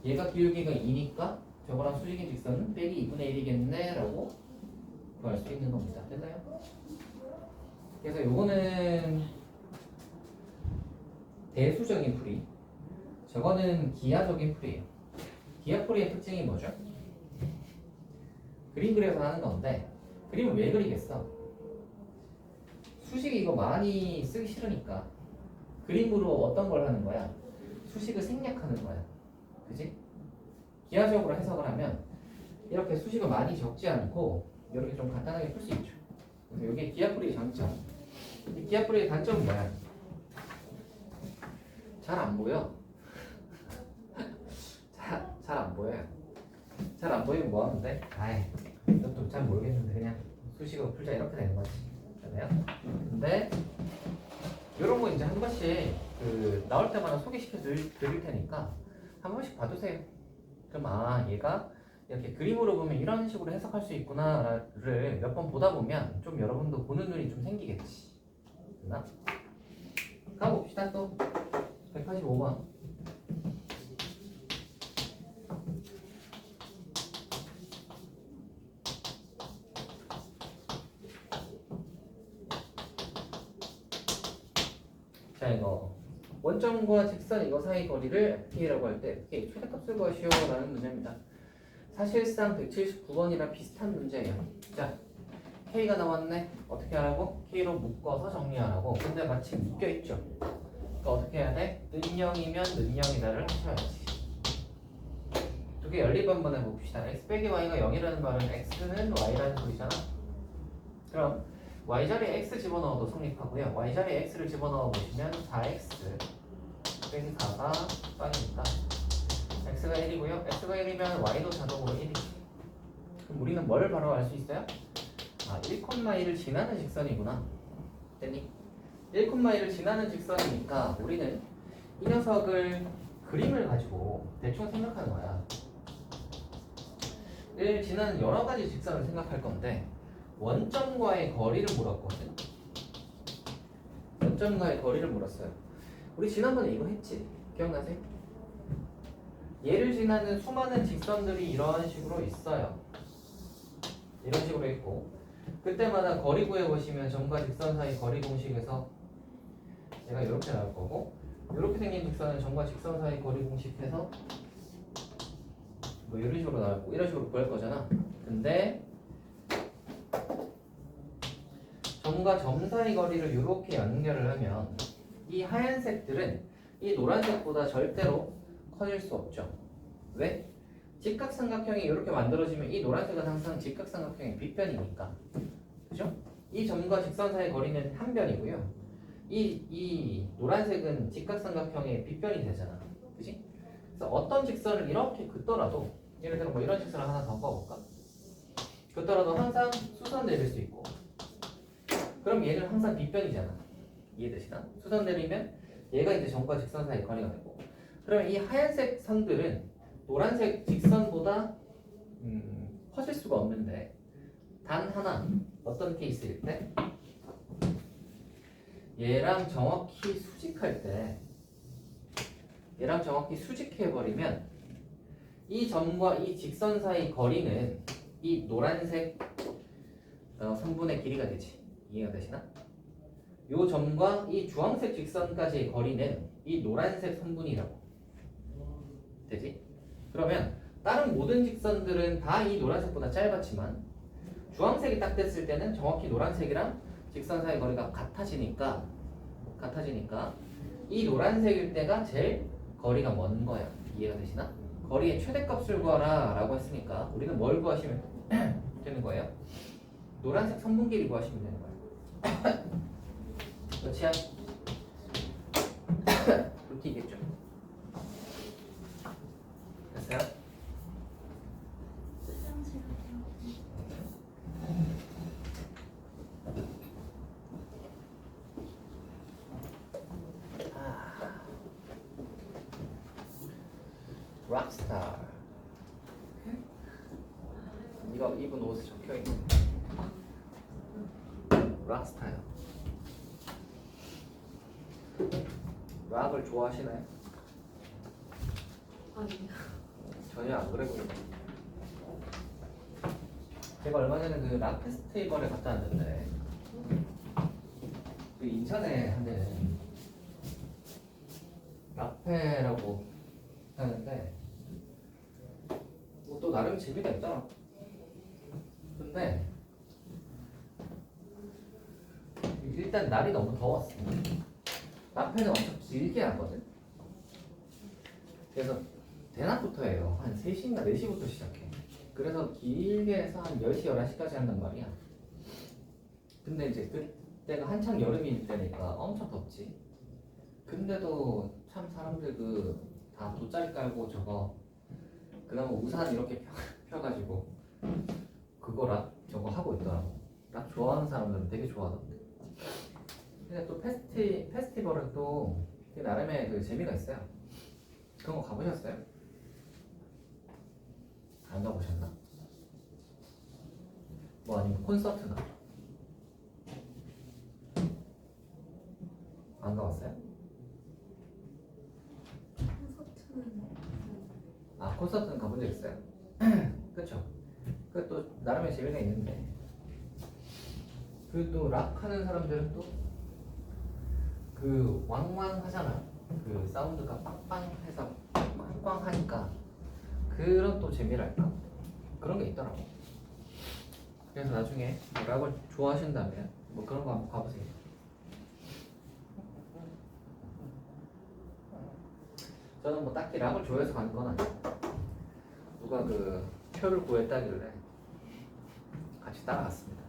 얘가 기울기가 2니까 저거랑 수직인 직선은 빼기 2분의 1이겠네 라고 구할 수 있는 겁니다. 됐나요? 그래서 요거는 대수적인 풀이, 저거는 기하적인 풀이에요. 기하 풀이의 특징이 뭐죠? 그림 그려서 하는 건데 그림을 왜 그리겠어? 수식 이거 많이 쓰기 싫으니까 그림으로 어떤 걸 하는 거야? 수식을 생략하는 거야. 그지? 기하적으로 해석을 하면 이렇게 수식을 많이 적지 않고 이렇게 좀 간단하게 풀 수 있죠. 그래서 이게 기하풀이의 장점. 이 기하풀이의 단점은 뭐야? 잘 안 보여. 잘 안 보여요. 잘 안 보이면 뭐 하면 돼? 아이, 이것도 잘 모르겠는데 그냥 수식으로 풀자 이렇게 되는 거지. 그잖아요. 근데 이런 거 이제 한 번씩 그 나올 때마다 소개시켜 드릴 테니까 한 번씩 봐두세요. 그럼 아 얘가 이렇게 그림으로 보면 이런 식으로 해석할 수 있구나를 몇 번 보다 보면 좀 여러분도 보는 눈이 좀 생기겠지. 됐나? 가봅시다 또 185번. 자 이거 원점과 직선 이거 사이 거리를 f라고 할 때 f의 최대값을 구하시오 라는 문제입니다. 사실상 179번이랑 비슷한 문제예요. 자 k가 나왔네. 어떻게 하라고? k로 묶어서 정리하라고. 근데 마치 묶여있죠. 그러니까 어떻게 해야 돼? 는영이면 는영이다를 하셔야지. 두 개 연립 한번 해봅시다. x 빼기 y가 0이라는 말은 x는 y라는 소리잖아. 그럼 y자리에 x 집어넣어도 성립하고요. y자리에 x를 집어넣어 보시면 4x 빼기 4가 빵이니까 x가 1이고요. x가 1이면 y도 자동으로 1이지. 그럼 우리는 뭘 바로 알 수 있어요? 아, 1,1을 지나는 직선이구나. 됐니? 1,1을 지나는 직선이니까 우리는 이 녀석을 그림을 가지고 대충 생각하는 거야. 1 지나는 여러 가지 직선을 생각할 건데 원점과의 거리를 물었거든. 원점과의 거리를 물었어요. 우리 지난번에 이거 했지? 기억나세요? 얘를 지나는 수많은 직선들이 이런 식으로 있어요. 이런 식으로 있고 그때마다 거리 구해보시면 점과 직선 사이 거리 공식에서 얘가 이렇게 나올 거고 이렇게 생긴 직선은 점과 직선 사이 거리 공식해서 뭐 이런 식으로 나올 거고 이런 식으로 구할 거잖아. 근데 점과 점 사이 거리를 이렇게 연결을 하면 이 하얀색들은 이 노란색보다 절대로 커질 수 없죠. 왜? 직각삼각형이 이렇게 만들어지면 이 노란색은 항상 직각삼각형의 빗변이니까. 그죠? 이 점과 직선 사이 거리는 한 변이고요. 이 노란색은 직각삼각형의 빗변이 되잖아. 그지? 그래서 어떤 직선을 이렇게 긋더라도 예를 들어 뭐 이런 직선을 하나 더 꺼볼까? 긋더라도 항상 수선 내릴 수 있고 그럼 얘는 항상 빗변이잖아. 이해되시나? 수선 내리면 얘가 이제 점과 직선 사이 거리가 되고 그러면 이 하얀색 선들은 노란색 직선보다 커질 수가 없는데 단 하나 어떤 케이스일 때 얘랑 정확히 수직할 때 얘랑 정확히 수직해버리면 이 점과 이 직선 사이 거리는 이 노란색 선분의 길이가 되지. 이해가 되시나? 요 점과 이 주황색 직선까지의 거리는 이 노란색 선분이라고 되지? 그러면 다른 모든 직선들은 다 이 노란색보다 짧았지만 주황색이 딱 됐을 때는 정확히 노란색이랑 직선 사이 거리가 같아지니까 이 노란색일 때가 제일 거리가 먼 거야. 이해가 되시나? 거리의 최대값을 구하라 라고 했으니까 우리는 뭘 구하시면 되는 거예요? 노란색 선분 길이 구하시면 되는 거예요. 그렇지요? 루티겠죠? 됐어요? 락스타. 네가 입은 옷에 적혀있는 락스타요. 락을 좋아하시나요? 아니요. 전혀 안 그래 보이네. 제가 얼마 전에 그 락 페스티벌에 갔다 왔는데 그 인천에 하는 락페라고 하는데 뭐 또 나름 재미가 있더라. 근데 일단 날이 너무 더웠어. 락페는 엄청 길게 하거든. 그래서 대낮부터 해요. 한 3시인가 4시부터 시작해. 그래서 길게 해서 한 10시, 11시까지 한단 말이야. 근데 이제 그때가 한창 여름일 때니까 엄청 덥지. 근데도 참 사람들 그 다 돗자리 깔고 저거 그나마 우산 이렇게 펴가지고 그거랑 저거 하고 있더라고. 락 좋아하는 사람들은 되게 좋아하던데. 근데 또 페스티벌은 또 나름의 그 재미가 있어요. 그런 거 가보셨어요? 안 가보셨나? 뭐 아니면 콘서트나? 안 가봤어요? 아, 콘서트는 가본 적 있어요? 그쵸? 그또 나름의 재미가 있는데 그 또 락 하는 사람들은 또 그 왕왕 하잖아. 그 사운드가 빵빵해서 빵빵 하니까 그런 또 재미랄까? 그런 게 있더라고. 그래서 나중에 뭐 락을 좋아하신다면 뭐 그런 거 한번 가보세요. 저는 뭐 딱히 락을 좋아해서 가는 건 아니에요. 누가 그 표를 구했다길래 같이 따라갔습니다.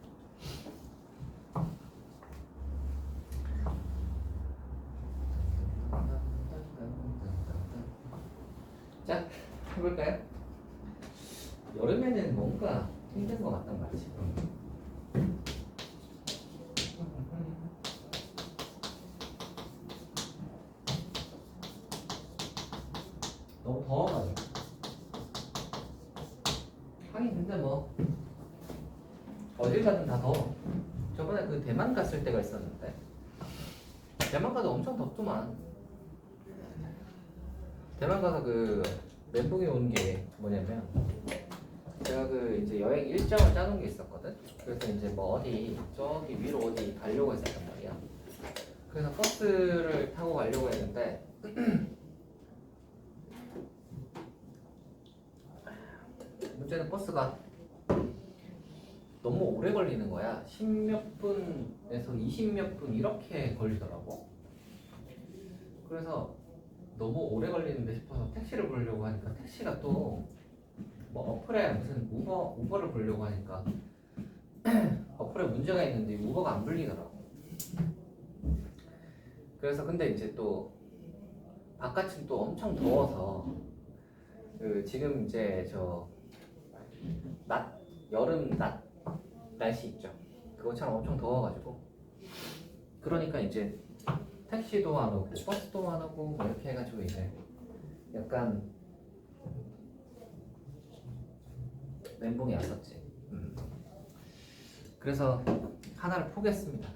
자, 해볼까요? 여름에는 뭔가 힘든 것 같단 말이지. 너무 더워가지고. 하긴 근데 뭐 어딜 가든 다 더워. 저번에 그 대만 갔을 때가 있었는데 대만 가도 엄청 덥더만. 대만 가서 그 멘붕이 온 게 뭐냐면 제가 그 이제 여행 일정을 짜놓은 게 있었거든. 그래서 이제 뭐 어디 저기 위로 어디 가려고 했었단 말이야. 그래서 버스를 타고 가려고 했는데 문제는 버스가 너무 오래 걸리는 거야. 10몇 분에서 20몇 분 이렇게 걸리더라고. 그래서 너무 오래 걸리는데 싶어서 택시를 부르려고 하니까 택시가 또 뭐 어플에 무슨 우버를 부르려고 하니까 어플에 문제가 있는데 우버가 안 불리더라고. 그래서 근데 이제 또 바깥은 또 엄청 더워서 그 지금 이제 저 여름 낮 날씨 있죠. 그것처럼 엄청 더워가지고 그러니까 이제 택시도 안 오고 버스도 안 오고 뭐 이렇게 해가지고 이제 약간 멘붕이 왔었지. 그래서 하나를 포기했습니다.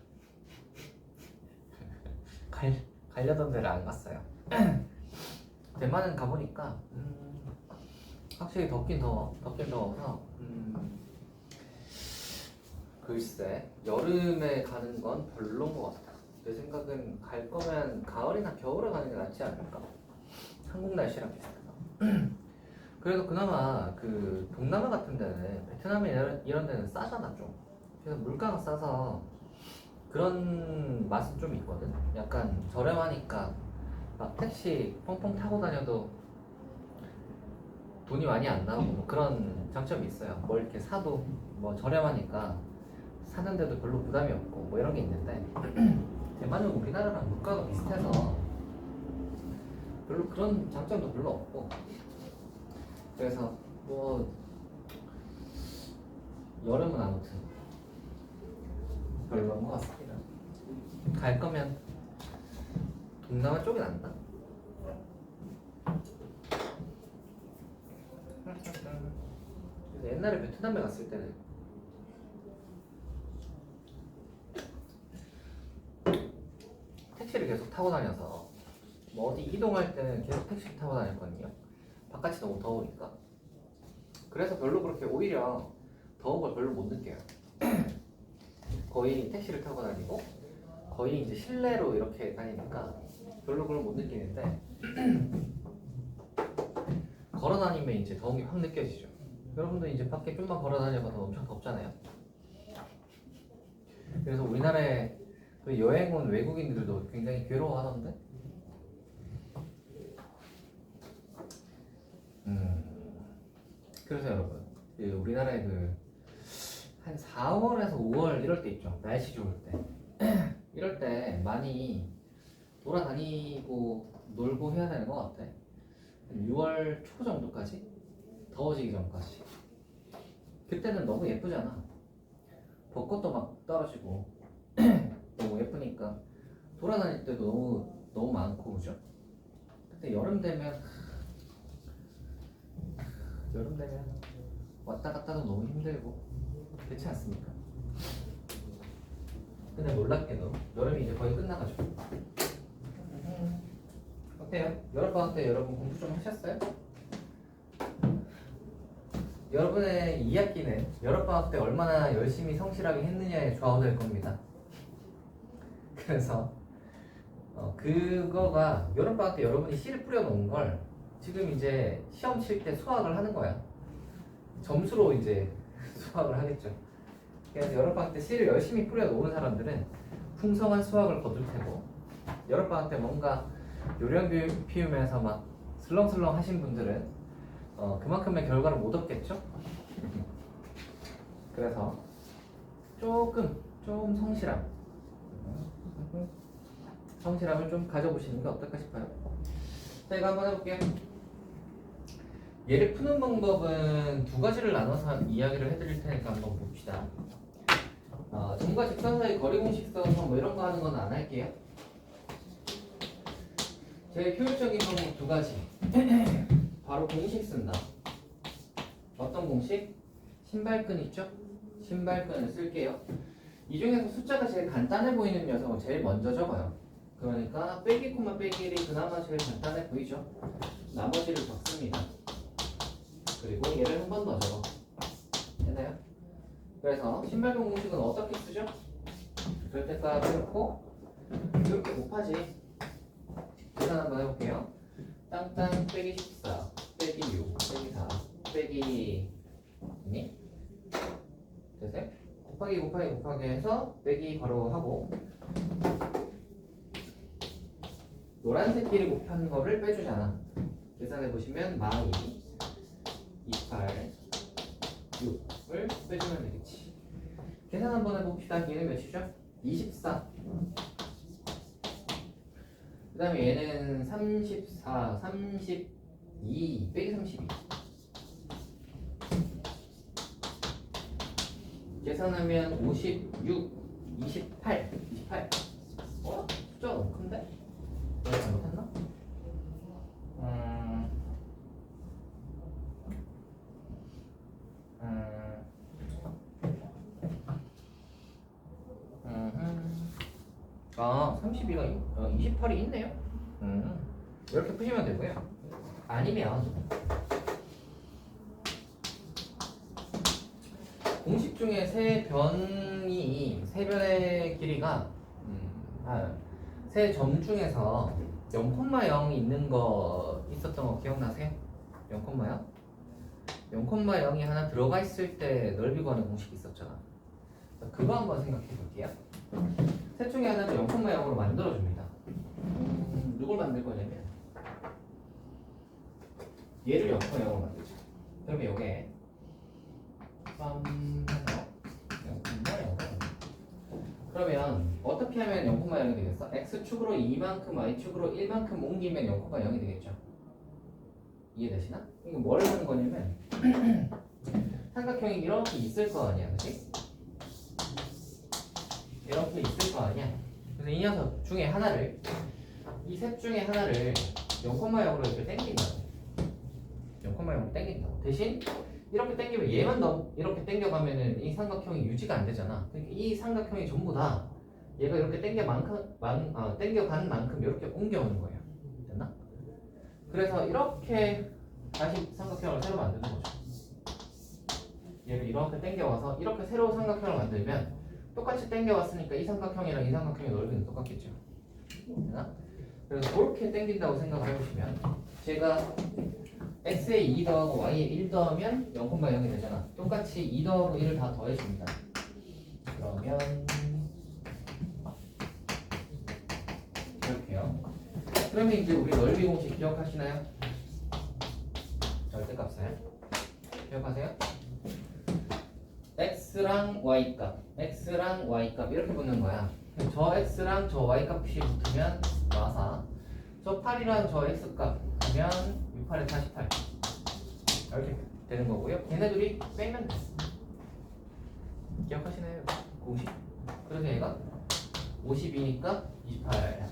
가려던 데를 안 갔어요. 대만은 가보니까 확실히 덥긴 더워서 글쎄 여름에 가는 건 별로인 것 같아. 내 생각은 갈 거면 가을이나 겨울에 가는 게 낫지 않을까? 한국 날씨랑 비슷해서. 그래도 그나마 그 동남아 같은 데는 베트남이나 이런 데는 싸잖아 좀. 그래서 물가가 싸서 그런 맛은 좀 있거든. 약간 저렴하니까 막 택시 펑펑 타고 다녀도 돈이 많이 안 나오고 뭐 그런 장점이 있어요. 뭘 이렇게 사도 뭐 저렴하니까 사는데도 별로 부담이 없고 뭐 이런 게 있는데 대만은 우리나라랑 물가가 비슷해서 별로 그런 장점도 별로 없고 그래서 뭐 여름은 아무튼 별로인 것 같습니다. 갈 거면 동남아 쪽이 낫나? 그래서 옛날에 베트남에 갔을 때는 택시를 계속 타고 다녀서 뭐 어디 이동할 때는 계속 택시를 타고 다녔거든요. 바깥이 너무 더우니까. 그래서 별로 그렇게 오히려 더운 걸 별로 못 느껴요. 거의 택시를 타고 다니고 거의 이제 실내로 이렇게 다니니까 별로 그걸 못 느끼는데 걸어 다니면 이제 더운 게 확 느껴지죠. 여러분들 이제 밖에 좀만 걸어 다녀봐도 엄청 덥잖아요. 그래서 우리나라에 그 여행 온 외국인들도 굉장히 괴로워하던데. 그래서 여러분 그 우리나라에 그 한 4월에서 5월 이럴 때 있죠. 날씨 좋을 때 이럴 때 많이 돌아다니고 놀고 해야 되는 것 같아. 한 6월 초 정도까지 더워지기 전까지. 그때는 너무 예쁘잖아. 벚꽃도 막 떨어지고 너무 예쁘니까 돌아다닐 때도 너무 많고 그죠? 근데 여름 되면 왔다 갔다도 너무 힘들고 그렇지 않습니까? 근데 놀랍게도 여름이 이제 거의 끝나가지고 어때요? 여름방학 때 여러분 공부 좀 하셨어요? 여러분의 2학기는 여름방학 때 얼마나 열심히 성실하게 했느냐에 좌우될 겁니다. 그래서 그거가 여름방학 때 여러분이 씨를 뿌려놓은 걸 지금 이제 시험 칠 때 수학을 하는 거야. 점수로 이제 수학을 하겠죠. 그래서 여름방학 때 씨를 열심히 뿌려놓은 사람들은 풍성한 수학을 거둘 테고 여름방학 때 뭔가 요령 피우면서 막 슬렁슬렁 하신 분들은 그만큼의 결과를 못 얻겠죠? 그래서 좀 성실함을 좀 가져보시는 게 어떨까 싶어요. 자, 이거 한번 해볼게요. 얘를 푸는 방법은 두 가지를 나눠서 이야기를 해드릴 테니까 한번 봅시다. 점과 직선 사이 거리 공식 써서 뭐 이런 거 하는 건 안 할게요. 제일 효율적인 방법 두 가지. 바로 공식 쓴다. 어떤 공식? 신발끈 있죠? 신발끈을 쓸게요. 이 중에서 숫자가 제일 간단해 보이는 녀석은 제일 먼저 적어요. 그러니까 빼기 콤마 빼기 1이 그나마 제일 간단해 보이죠? 나머지를 적습니다. 그리고 얘를 한 번 더 적어. 됐나요? 그래서 신발끈 공식은 어떻게 쓰죠? 절대값 해놓고 이렇게 곱하지. 계산 한번 해볼게요. 땅땅 빼기 14 빼기 6 빼기 4 빼기 2 됐어요? 곱하기 해서 빼기 바로 하고 노란색 길이 곱한 거를 빼주잖아. 계산해보시면 마이 28 6을 빼주면 되겠지. 계산 한번 해봅시다. 얘는 몇이죠? 24. 그 다음에 얘는 34, 32 빼기 32. 계산하면 56, 28. 숫자가 너무 큰데? 내가 잘못했나? 아, 32가 28이 있네요. 이렇게 푸시면 되고요. 아니면 공식 중에 세 변의 길이가 세 점 중에서 0,0 있는 거 있었던 거 기억나세요? 0,0? 0,0이 하나 들어가 있을 때 넓이 구하는 공식이 있었잖아. 그거 한번 생각해 볼게요. 셋 중에 하나를 0,0으로 만들어줍니다. 누굴 만들 거냐면 얘를 0,0으로 만들죠. 그러면 요게 해서 0,0 그러면 어떻게 하면 0,0이 되겠어? x축으로 2만큼 y축으로 1만큼 옮기면 0,0이 되겠죠. 이해되시나? 이거 뭘 하는 거냐면 삼각형이 이렇게 있을 거 아니야, 그치? 이렇게 있을 거 아니야. 그래서 이 녀석 중에 하나를, 이 셋 중에 하나를 0,0으로 이렇게 당긴다고. 0,0으로 당긴다고. 대신 이렇게 당기면 얘만 이렇게 당겨가면은 이 삼각형이 유지가 안 되잖아. 그러니까 이 삼각형이 전부 다 얘가 이렇게 당겨간 만큼 이렇게 옮겨오는 거예요. 됐나? 그래서 이렇게 다시 삼각형을 새로 만드는 거죠. 얘를 이렇게 당겨와서 이렇게 새로운 삼각형을 만들면 똑같이 당겨왔으니까 이 삼각형이랑 이 삼각형의 넓이는 똑같겠죠. 되나? 그래서 그렇게 당긴다고 생각을 해보시면 제가 x에 2 더하고 y에 1 더하면 0,0이 되잖아. 똑같이 2 더하고 1을 다 더해줍니다. 그러면 이렇게요. 그러면 이제 우리 넓이 공식 기억하시나요? 절대값을 기억하세요? x랑 y값 이렇게 붙는 거야. 저 x랑 저 y값이 붙으면 4, 저 8이랑 저 x값 하면 68에 48 이렇게 되는 거고요. 얘네들이 빼면 돼. 기억하시나요? 공식. 그래서 얘가 52니까 28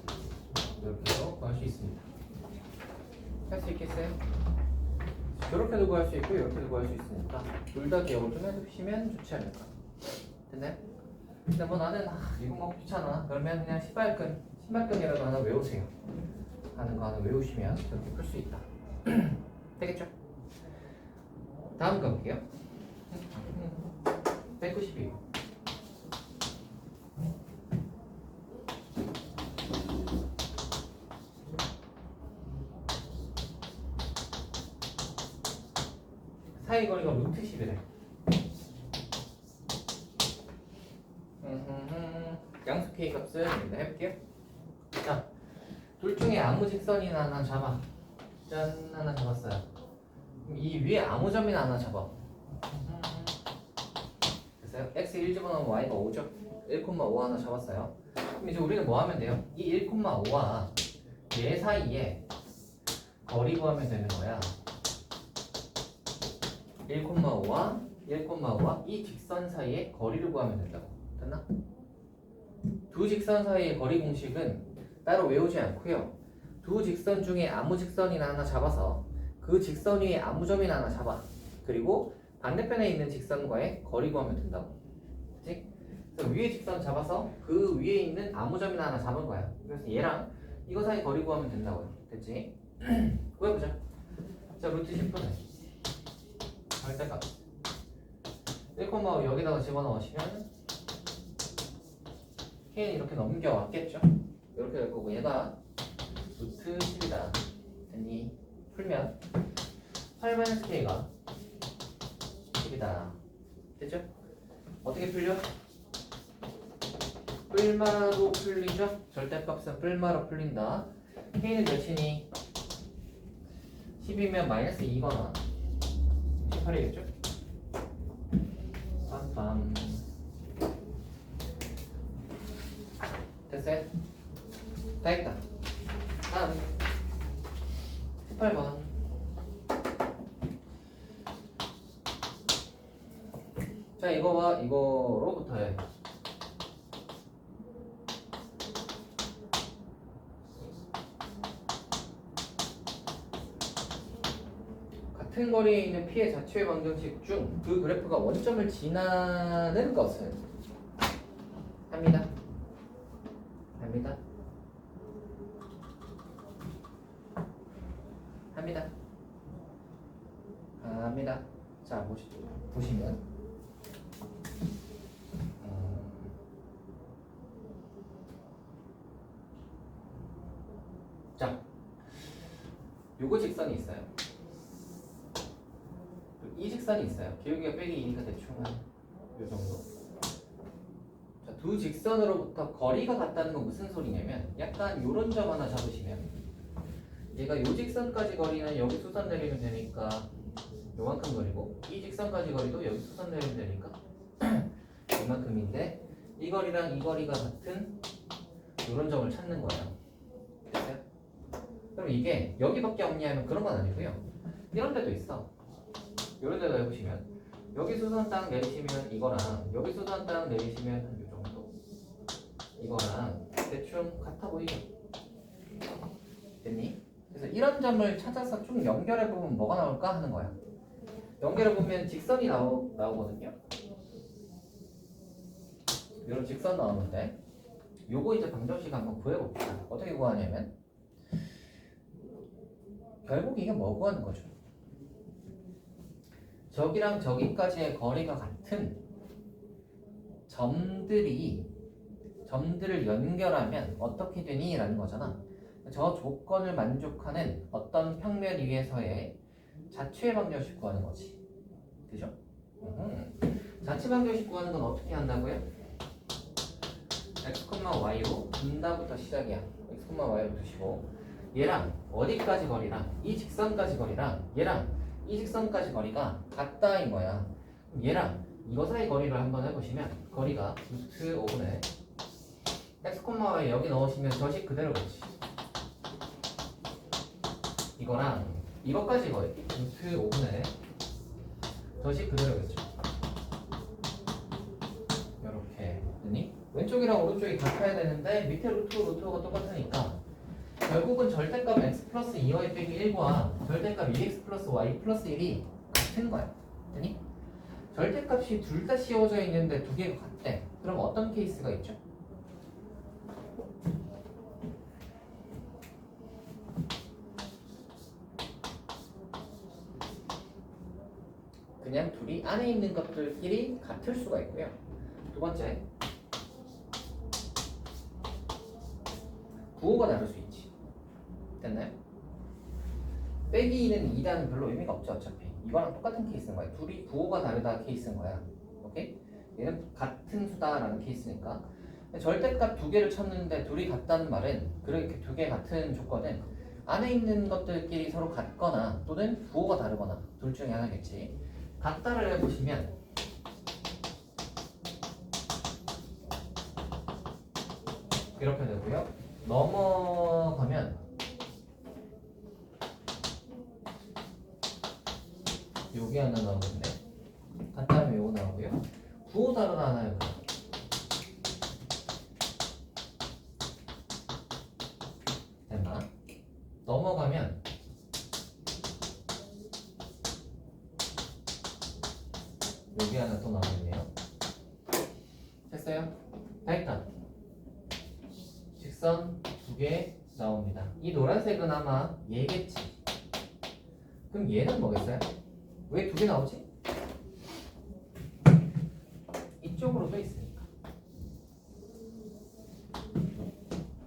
이렇게도 구할 수 있습니다. 할 수 있겠어요? 이렇게도 구할 수 있고 이렇게도 구할 수 있으니까 둘 다 기억을 좀 해두시면 좋지 않을까. 됐나요? 근데 뭐 나는 이거 뭐 귀찮아. 그러면 그냥 신발끈이라도 하나 외우세요. 하는 거 하나 외우시면 그렇게 풀 수 있다. 되겠죠? 다음 거 볼게요. 192. 사이 거리가 루트 10이래. 양수 K 값은 여기다 해볼게요. 자, 둘 중에 아무 직선이나 하나 잡아. 짠, 하나 잡았어요. 그럼 이 위에 아무 점이나 하나 잡아. 됐어요? x 1 집어넣으면 y가 5죠? 1,5 하나 잡았어요. 그럼 이제 우리는 뭐 하면 돼요? 이 1,5와 얘 사이에 거리 구하면 되는 거야. 1,5와 이 직선 사이에 거리를 구하면 된다고. 됐나? 두 직선 사이의 거리 공식은 따로 외우지 않고요. 두 직선 중에 아무 직선이나 하나 잡아서 그 직선 위에 아무 점이나 하나 잡아. 그리고 반대편에 있는 직선과의 거리 구하면 된다고. 그치? 그래서 위에 직선 잡아서 그 위에 있는 아무 점이나 하나 잡은 거야. 그래서 얘랑 이거 사이 거리 구하면 된다고요. 됐지? 구해보자. 자, 루트 10분은 절대값 1,5 여기다가 집어넣으시면 K는 이렇게 넘겨왔겠죠? 이렇게 될 거고 얘가 루트 10이다. 됐니? 풀면 8-K가 10이다. 됐죠? 어떻게 풀려? 뿔마로 풀리죠? 절대값은 뿔마로 풀린다. K는 몇이니? 10이면 마이너스 2거나 18이겠죠? 빰빰. 됐어요? 다 했다. 다음 18번. 자, 이거와 이거로부터 해. 같은 거리에 있는 P의 자취의 방정식 중 그 그래프가 원점을 지나는 것은 합니다. 자, 보시면 자, 요거 직선이 있어요. 이 직선이 있어요. 기울기가 빼기 2니까 대충 한 요 정도. 자, 두 직선으로부터 거리가 같다는 건 무슨 소리냐면 약간 요런 점 하나 잡으시면 얘가 요 직선까지 거리는 여기 수선 내리면 되니까 요만큼 거리고 이 직선까지 거리도 여기 수선 내리면 되니까 이만큼인데 이 거리랑 이 거리가 같은 이런 점을 찾는 거예요. 됐어요? 그럼 이게 여기밖에 없냐 하면 그런 건 아니고요. 이런 데도 있어. 이런 데도 해보시면 여기 수선 딱 내리시면 이거랑 여기 수선 딱 내리시면 한 이 정도 이거랑 대충 같아 보이죠? 됐니? 그래서 이런 점을 찾아서 좀 연결해 보면 뭐가 나올까 하는 거야. 연결해 보면 직선이 나오거든요. 이런 직선 나오는데 요거 이제 방정식 한번 구해봅시다. 어떻게 구하냐면 결국 이게 뭐 구하는 거죠? 저기랑 저기까지의 거리가 같은 점들을 연결하면 어떻게 되니? 라는 거잖아. 저 조건을 만족하는 어떤 평면 위에서의 자취의 방정식 구하는 거지. 그죠? 자취 방정식 구하는 건 어떻게 한다고요? x, y로 분다부터 시작이야. x, y로 두시고 얘랑 어디까지 거리랑 이 직선까지 거리랑 얘랑 이 직선까지 거리가 같다인 거야. 그럼 얘랑 이거 사이 거리를 한번 해보시면 거리가 루트 5분의 x, y 여기 넣으시면 저식 그대로겠지. 이거랑 이거까지 거리 루트 5분의 저식 그대로겠죠. 이렇게 됐니? 왼쪽이랑 오른쪽이 같아야 되는데 밑에 루트가 똑같으니까 결국은 절대값 x 플러스 2y 빼기 1과 절대값 2x 플러스 y 플러스 1이 같은 거야. 됐니? 절대값이 둘 다 씌워져 있는데 두 개가 같대. 그럼 어떤 케이스가 있죠? 그냥 둘이 안에 있는 것들끼리 같을 수가 있고요. 두 번째, 부호가 다를 수 있지. 됐나요? 빼기 2는 2다는 별로 의미가 없죠. 어차피 이거랑 똑같은 케이스인 거야. 둘이 부호가 다르다 케이스인 거야. 오케이? 얘는 같은 수다라는 케이스니까 절대값 두 개를 쳤는데 둘이 같다는 말은 그렇게 두 개 같은 조건은 안에 있는 것들끼리 서로 같거나 또는 부호가 다르거나 둘 중에 하나겠지. 같다를 해보시면 이렇게 되고요. 넘어가면 요게 하나 나오는데 같다면 요거 나오고요. 부호 다르다 하나 해보자. 됐나? 넘어가면 요게 하나 또 나오겠네요. 됐어요? 다 했다. 직선 두 개 나옵니다. 이 노란색은 아마 얘겠지. 그럼 얘는 뭐겠어요? 왜 두 개 나오지? 이쪽으로도 있으니까.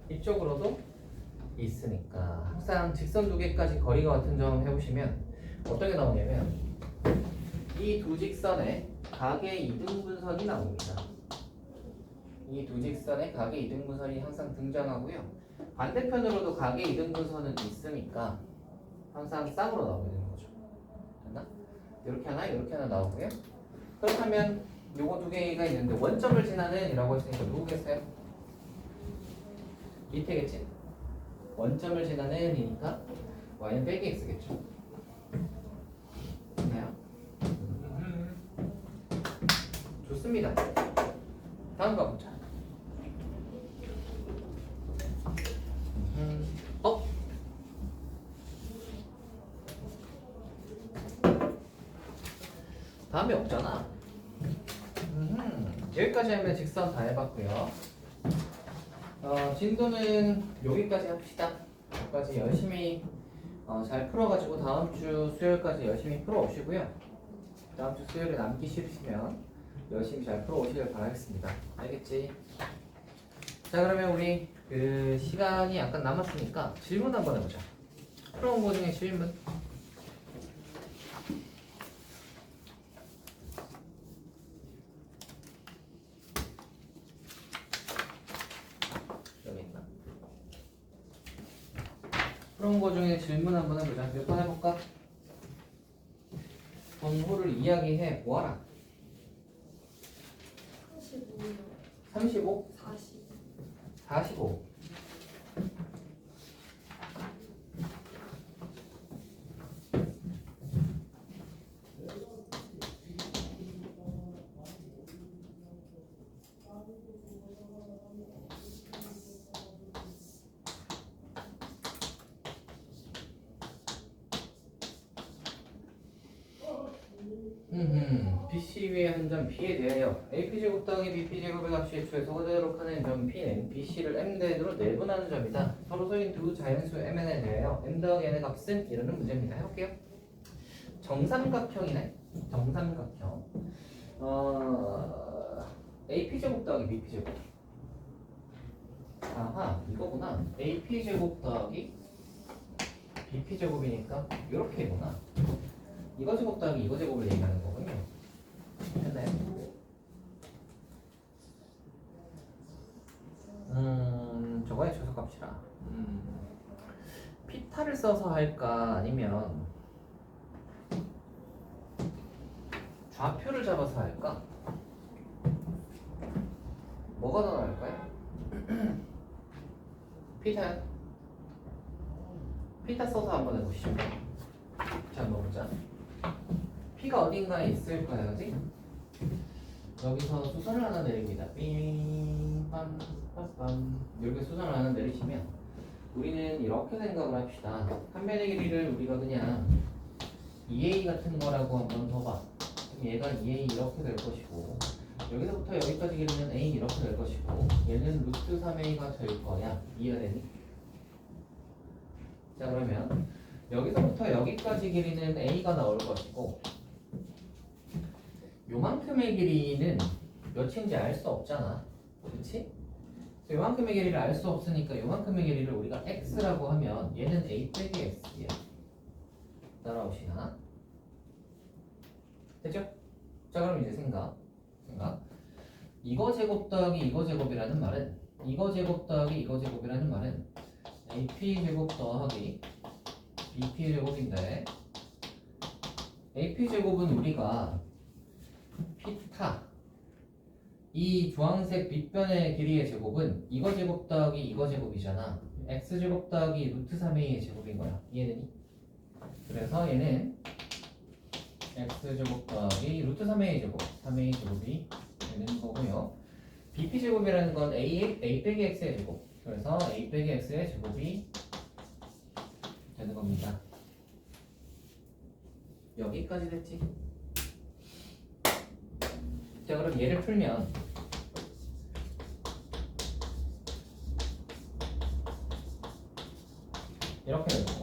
이쪽으로도 있으니까 항상 직선 두 개까지 거리가 같은 점 해보시면 어떤 게 나오냐면 이 두 직선의 각의 이등분선이 나옵니다. 이 두 직선의 각의 이등분선이 항상 등장하고요. 반대편으로도 각의 이등분선은 있으니까 항상 쌍으로 나오게 되는 거죠. 됐나? 이렇게 하나, 이렇게 하나 나오고요. 그렇다면 요거 두 개가 있는데 원점을 지나는 이라고 했으니까 누구겠어요? 밑에겠지? 원점을 지나는 이니까 y는 빼기 x겠죠. 됐나요? 좋습니다. 다음 가보자. 다음에 없잖아. 여기까지 하면 직선 다 해봤고요. 진도는 여기까지 합시다. 여기까지 열심히 잘 풀어가지고 다음 주 수요일까지 열심히 풀어오시고요. 다음 주 수요일에 남기 싫으시면 열심히 잘 풀어오시길 바라겠습니다. 알겠지? 자, 그러면 우리 그 시간이 약간 남았으니까 질문 한번 해보자. 풀어온 거 중에 질문. 풀어온 거 중에 질문 한번 해보자. 몇 번 해볼까? 정보를 이야기해 보아라. 35요. 35, 40. 45. BC 위의 한 점 B에 대하여 AP제곱 더하기 BP제곱의 값이 애초에서 그대로 하는 점 P는 BC를 M 대으로 내분하는 점이다. 서로 소인 두 자연수 MN에 대하여 M 더하기 N의 값은 이라는 문제입니다. 해볼게요. 정삼각형이네. 정삼각형. AP제곱 더하기 BP제곱. 아하, 이거구나. AP제곱 더하기 BP제곱이니까 이렇게구나. 이거 제곱 더하기 이거 제곱을 얘기하는 거군요. 됐나요? 저거의 조석값이라. 피타를 써서 할까 아니면 좌표를 잡아서 할까? 뭐가 더 나을까요? 피타요? 피타 써서 한번 해보시죠. 자, 넣어보자. P가 어딘가에 있을 거야, 그지? 여기서 수선을 하나 내립니다. 빰빰빰빰. 이렇게 수선을 하나 내리시면 우리는 이렇게 생각을 합시다. 한 변의 길이를 우리가 그냥 2a 같은 거라고 한번 더 봐. 얘가 2a 이렇게 될 것이고 여기서부터 여기까지 길이는 a 이렇게 될 것이고 얘는 루트 3a가 될 거야. 이해가 되니? 자, 그러면 여기서부터 여기까지 길이는 a가 나올 것이고 요만큼의 길이는 몇인지 알 수 없잖아. 그렇지? 요만큼의 길이를 알 수 없으니까 요만큼의 길이를 우리가 x라고 하면 얘는 a 빼기 x야. 따라오시나? 됐죠? 자, 그럼 이제 생각. 이거 제곱 더하기 이거 제곱이라는 말은 이거 제곱 더하기 이거 제곱이라는 말은 AP 제곱 더하기 BP 제곱인데 AP 제곱은 우리가 피타 이 주황색 빗변의 길이의 제곱은 이거 제곱 더하기 이거 제곱이잖아. x 제곱 더하기 루트 3a의 제곱인 거야. 이해되니? 그래서 얘는 x 제곱 더하기 루트 3a 제곱 3a 제곱이 되는 거고요. bp 제곱이라는 건 a 빼기 x의 제곱. 그래서 a 빼기 x의 제곱이 되는 겁니다. 여기까지 됐지? 자, 그럼 얘를 풀면 이렇게 되고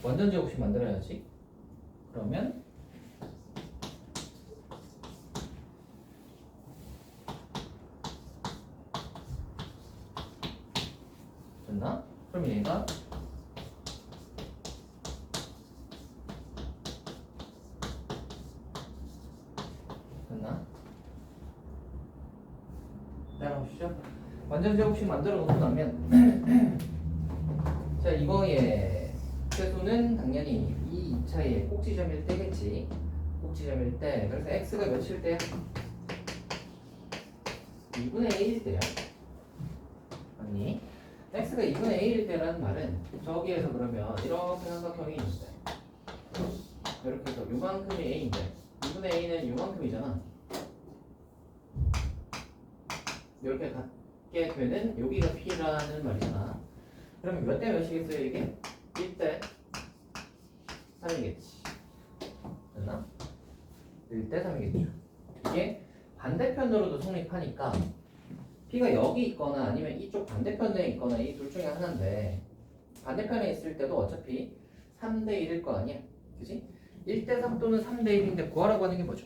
완전 제곱식 만들어야지. 그러면 됐나? 그럼 얘가 됐나? 따라오시죠. 완전 제곱식 만들어 놓고 나면 자, 이거의 최소는 당연히 이 2차의 꼭지점일 때겠지. 꼭지점일 때. 그래서 x가 몇일 때야? 2분의 1일 때야. 아니, x가 2분의 1일 때라는 말은 저기에서 그러면 이렇게 삼각형이 있는데 이렇게 해서 요만큼이 a인데 2분의 a는 요만큼이잖아. 이렇게 갖게 되는 여기가 p라는 말이잖아. 그러면 몇 대 몇이겠어요 이게? 1대 3이겠지. 됐나? 1대 3이겠죠. 이게 반대편으로도 성립하니까 P가 여기 있거나 아니면 이쪽 반대편에 있거나 이 둘 중에 하나인데 반대편에 있을 때도 어차피 3대 1일 거 아니야. 그치? 1대 3 또는 3대 1인데 구하라고 하는 게 뭐죠?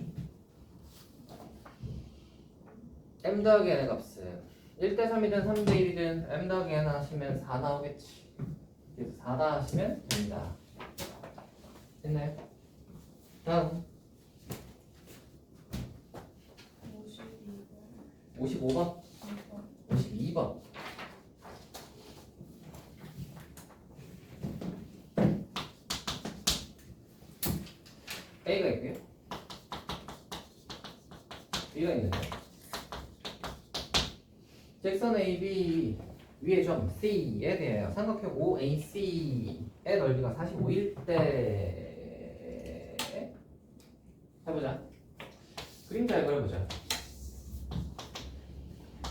M 더하기 N의 값은 1대 3이든 3대 1이든 M 더하기 N 하시면 4 나오겠지. 그래서 4다 하시면 됩니다. 됐나요? 다음 55번 52번 B가 있는데 직선 AB 위에 점 C에 대하여 삼각형 OAC의 넓이가 45일 때 해보자. 그림 잘 그려보자.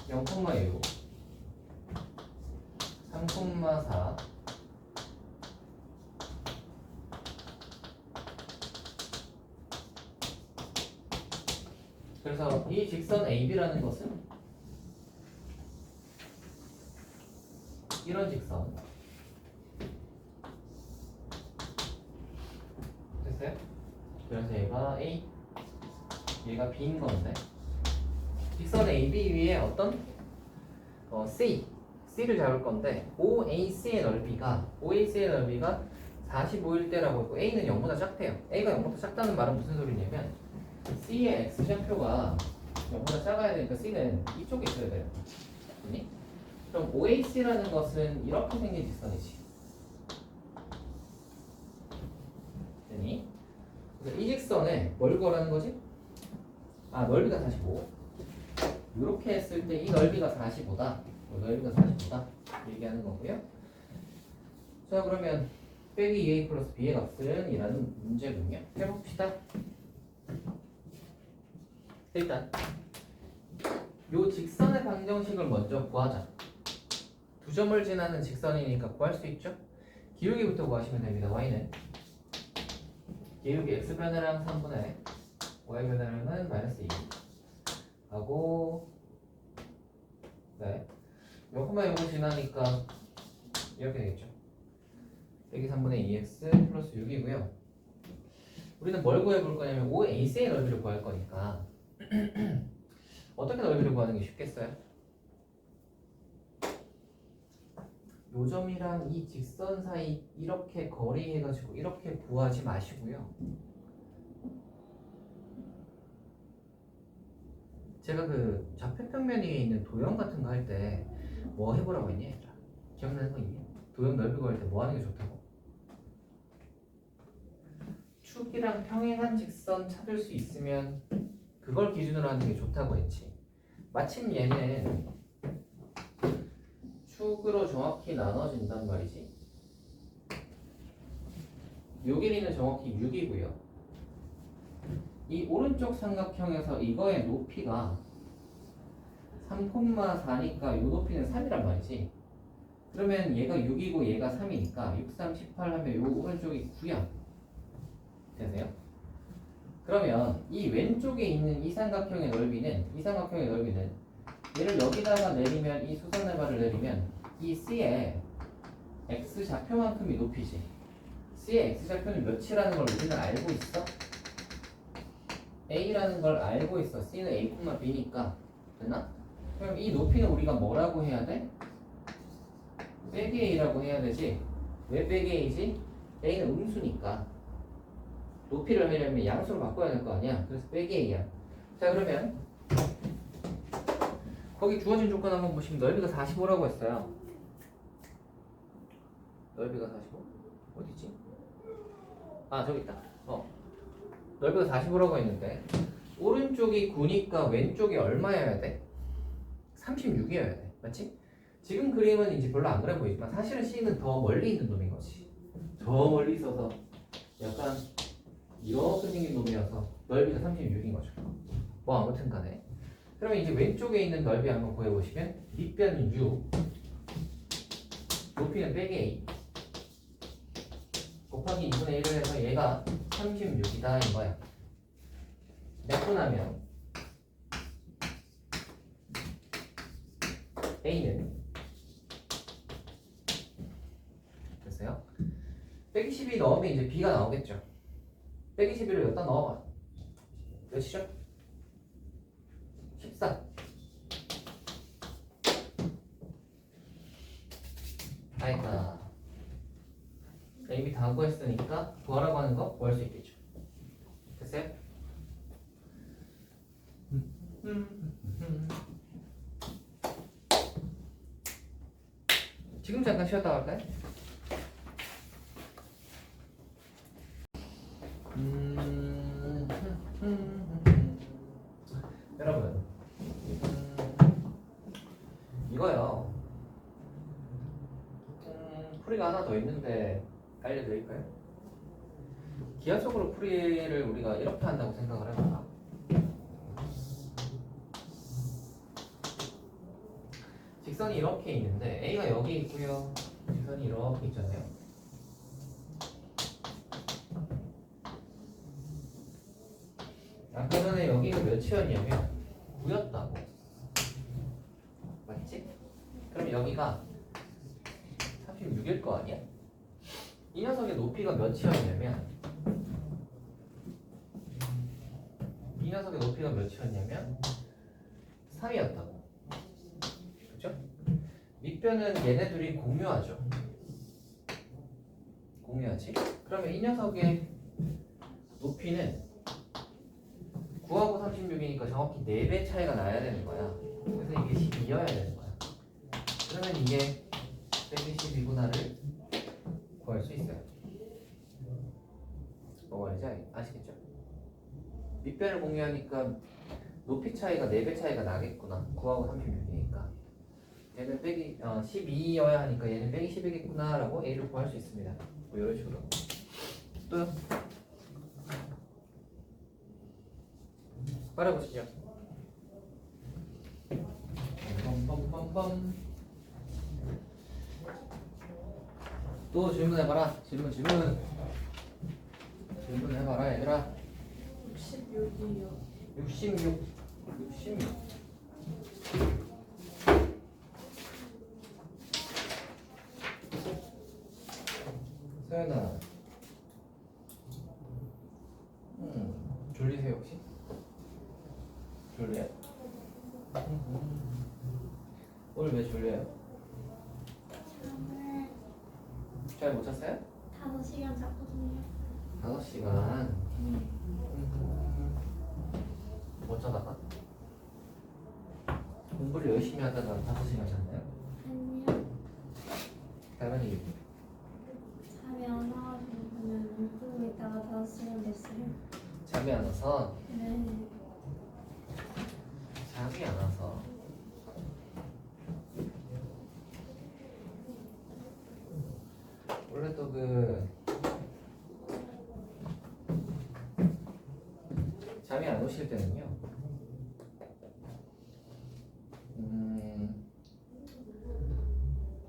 0,6 3,4 그래서 이 직선 AB라는 것은 이런 직선 됐어요? 그래서 얘가 A 얘가 B인 건데 직선 AB 위에 어떤 C를 잡을 건데 OAC의 넓이가 45일 때라고 했고 A는 0보다 작대요. A가 0보다 작다는 말은 무슨 소리냐면 C의 X좌표가 0보다 작아야 되니까 C는 이쪽에 있어야 돼요. 그니? 그럼 OAC라는 것은 이렇게 생긴 직선이지. 되니? 그래서 이 직선에 뭘 구하라는 거지? 아, 넓이가 45. 이렇게 했을 때 이 넓이가 45다. 넓이가 45다. 얘기하는 거고요. 자, 그러면 빼기 2a 플러스 b의 값은 이라는 문제군요. 해봅시다. 일단 요 직선의 방정식을 먼저 구하자. 두 점을 지나는 직선이니까 구할 수 있죠? 기울기부터 구하시면 됩니다. y는 기울기 x변화량 3분의 y변화량은 마이너스 2 하고 네 요거만 요거 지나니까 이렇게 되겠죠. 빼기 3분의 2x 플러스 6이고요. 우리는 뭘 구해볼 거냐면 OAC의 넓이를 구할 거니까 어떻게 넓이를 구하는 게 쉽겠어요? 요 점이랑 이 직선 사이 이렇게 거리 해가지고 이렇게 구하지 마시고요. 제가 그 좌표평면 위에 있는 도형 같은 거 할 때 뭐 해보라고 했냐 얘들아? 기억나는 거 있니? 도형 넓이 구할 때 뭐 하는 게 좋다고? 축이랑 평행한 직선 찾을 수 있으면 그걸 기준으로 하는 게 좋다고 했지. 마침 얘는 축으로 정확히 나눠진단 말이지. 요 길이는 정확히 6이고요. 이 오른쪽 삼각형에서 이거의 높이가 3,4니까 요 높이는 3이란 말이지. 그러면 얘가 6이고 얘가 3이니까 6, 3, 18 하면 요 오른쪽이 9야. 되세요? 그러면 이 왼쪽에 있는 이 삼각형의 넓이는 얘를 여기다가 내리면 이 수선해발을 내리면 이 C의 X좌표만큼이 높이지. C의 X좌표는 몇이라는 걸 우리는 알고 있어? A라는 걸 알고 있어. C는 A, B니까. 됐나? 그럼 이 높이는 우리가 뭐라고 해야 돼? 빼기 A라고 해야 되지. 왜 빼기 A지? A는 음수니까 높이를 하려면 양수로 바꿔야 될 거 아니야. 그래서 빼기 A야. 자, 그러면 거기 주어진 조건 한번 보시면 넓이가 45라고 했어요. 넓이가 45? 어디지? 아, 저기 있다. 넓이가 45라고 했는데 오른쪽이 9니까 왼쪽이 얼마여야 돼? 36이어야 돼. 맞지? 지금 그림은 이제 별로 안 그래 보이지만 사실은 C는 더 멀리 있는 놈인 거지. 저 멀리 있어서 약간 이렇게 생긴 놈이어서 넓이가 36인 거죠. 뭐 아무튼 간에 그러면 이제 왼쪽에 있는 넓이 한번 구해보시면 밑변 6 높이는 빼기 A 곱하기 2분의 1을 해서 얘가 36이다 인 거야. 내분하면 A는 됐어요? 빼기 12 넣으면 이제 B가 나오겠죠. 빼기 11을 여기다 넣어봐. 몇이죠? 14. 아이다. AB 다 구했으니까 구하라고 하는 거 구할 수 있겠죠. 됐어요? 지금 잠깐 쉬었다 갈까요? 여러분 풀이가 하나 더 있는데 알려드릴까요? 기하적으로 풀이를 우리가 이렇게 한다고 생각을 해볼까? 직선이 이렇게 있는데 A가 여기 있고요. 직선이 이렇게 있잖아요. 아까 전에 여기가 몇이었냐면 9였다고. 맞지? 그럼 여기가 36일 거 아니야? 이 녀석의 높이가 몇이었냐면 이 녀석의 높이가 몇이었냐면 3이었다고. 그죠? 밑변은 얘네 둘이 공유하죠. 공유하지? 그러면 이 녀석의 높이는 9하고 36이니까 정확히 4배 차이가 나야 되는 거야. 그래서 이게 12여야 되는 거야. 그러면 이게 120이구나를 구할 수 있어요. 뭐 말인지 아시겠죠? 밑변을 공유하니까 높이 차이가 4배 차이가 나겠구나. 9하고 36이니까. 얘는 빼기 12여야 하니까 얘는 빼기 10이겠구나 라고 A를 구할 수 있습니다. 뭐 이런 식으로. 또요? 말해보시죠. 빰빰빰빰. 또 질문해봐라. 질문해봐라 얘들아. 66이요. 66. 서연아, 졸리세요 혹시? 졸려요? 오늘 왜 졸려요? 잠을 잘 못 잤어요? 5시간 잤거든요. 5시간. 못 자다가? 공부를 열심히 하다가 5시간 잤나요? 아니요. 다른 이유. 잠이 안 와가지고 그냥 눈 뜨고 있다가 5시간 됐어요. 잠이 안 와서. 네. 잠이 안 와서. 원래 또 잠이 안 오실 때는요.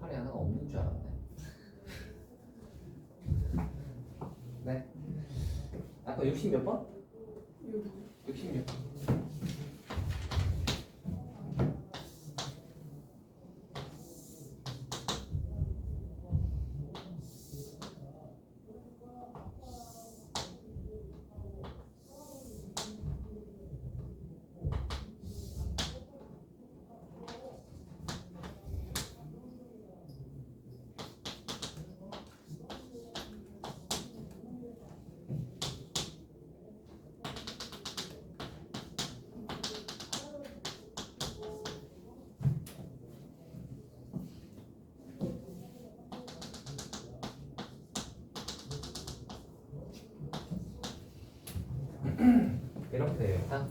팔이 하나가 없는 줄 알았네. 네. 아까 60 몇 번? 66. 이렇게 되겠다.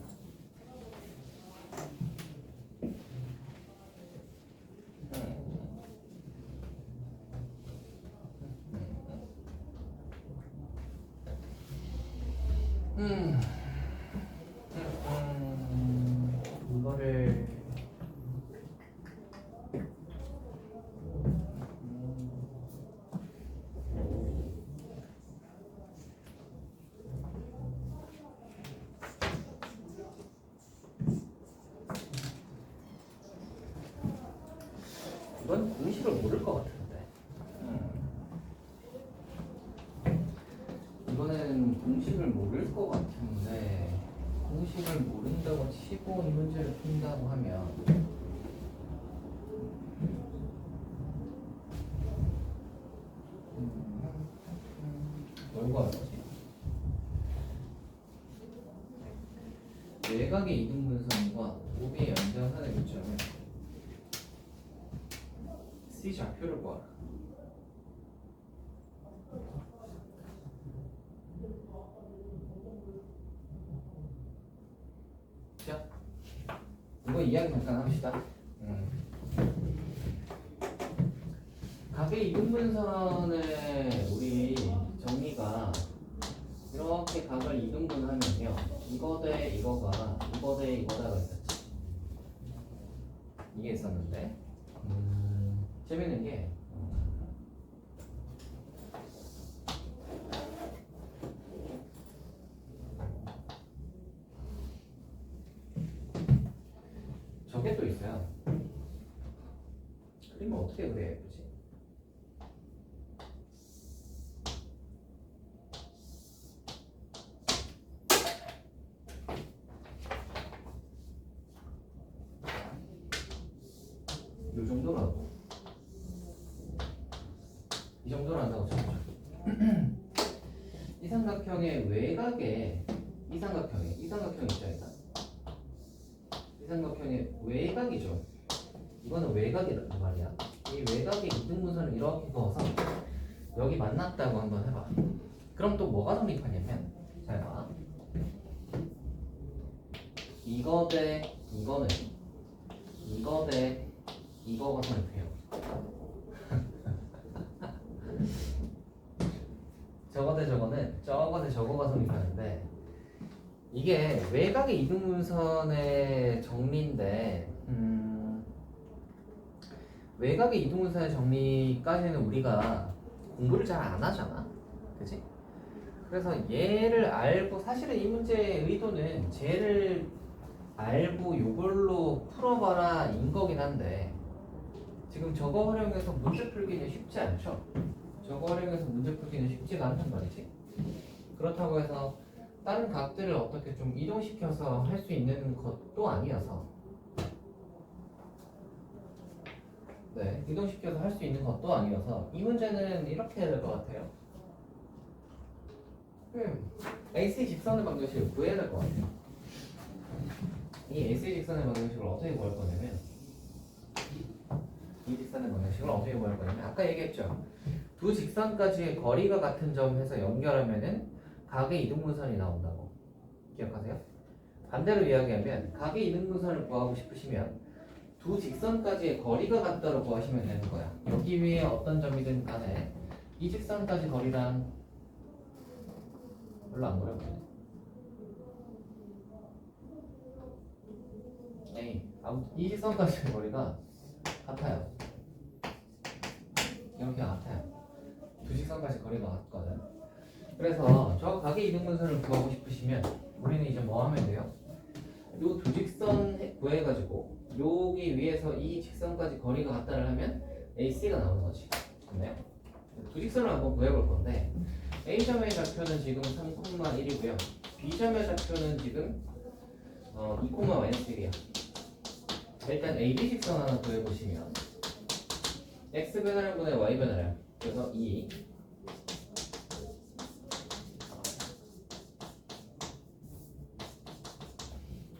이거를 이건 공식을 모를 것 같은데. 이거는 공식을 모를 것 같은데 공식을 모른다고 치고 이 문제를 푼다고 하면 뭘 구하는 거지? 외곽의 이등분선과 오비의 연장선의 교점을 C 좌표를 구하라. 자, 이거 이야기 잠깐 합시다. 각의 이등분선의 우리 정리가 이렇게 각을 이등분하면요. 이거 대 이거가 이거 대 이거다가 있었지. 이게 있었는데 재밌는 게 저게 또 있어요. 그림을 어떻게 그려야 예쁘지? 요 정도라고. 이 정도로 한다고 쳤죠. 이 삼각형의 외곽에 이 삼각형 있잖아요. 이 삼각형의 외곽이죠. 이거는 외곽이란 말이야. 이 외곽의 이등분선을 이렇게 그어서 여기 만났다고 한번 해봐. 그럼 또 뭐가 성립하냐면 잘 봐. 이거 대 이거는 이거 대 이거가 성립해요. 저거 대 저거는 저거 대 저거가 성립하는데 이게 외곽의 이등분선의 정리인데 외곽의 이등분선의 정리까지는 우리가 공부를 잘 안 하잖아, 그치? 그래서 얘를 알고 사실은 이 문제의 의도는 쟤를 알고 요걸로 풀어봐라 인 거긴 한데 지금 저거 활용해서 문제 풀기는 쉽지 않죠? 저거 활용해서 문제 풀기는 쉽지가 않단 말이지. 그렇다고 해서 다른 각들을 어떻게 좀 이동시켜서 할 수 있는 것도 아니어서 네, 이동시켜서 할 수 있는 것도 아니어서 이 문제는 이렇게 해야 될 것 같아요. AC 직선의 방정식을 구해야 될 것 같아요. 이 AC 직선의 방정식을 어떻게 구할 거냐면 이 직선의 방정식을 어떻게 구할 거냐면 아까 얘기했죠. 두 직선까지의 거리가 같은 점 해서 연결하면은 각의 이등분선이 나온다고. 기억하세요? 반대로 이야기하면 각의 이등분선을 구하고 싶으시면 두 직선까지의 거리가 같다로 구하시면 되는 거야. 여기 위에 어떤 점이든 간에 이 직선까지 거리랑 별로 안 그려 보이네. 이 직선까지의 거리가 같아요. 이렇게 같아요. 두 직선까지 거리가 같거든. 그래서 저 각의 이등분선을 구하고 싶으시면 우리는 이제 뭐 하면 돼요? 요 두 직선 구해가지고 여기 위에서 이 직선까지 거리가 같다를 하면 AC가 나오는 거지. 맞나요? 두 직선을 한번 구해볼 건데 A점의 좌표는 지금 3,1이고요. B점의 좌표는 지금 2,-1이야. 일단 AB 직선 하나 구해보시면 X 변화량분의 Y 변화량 그래서 2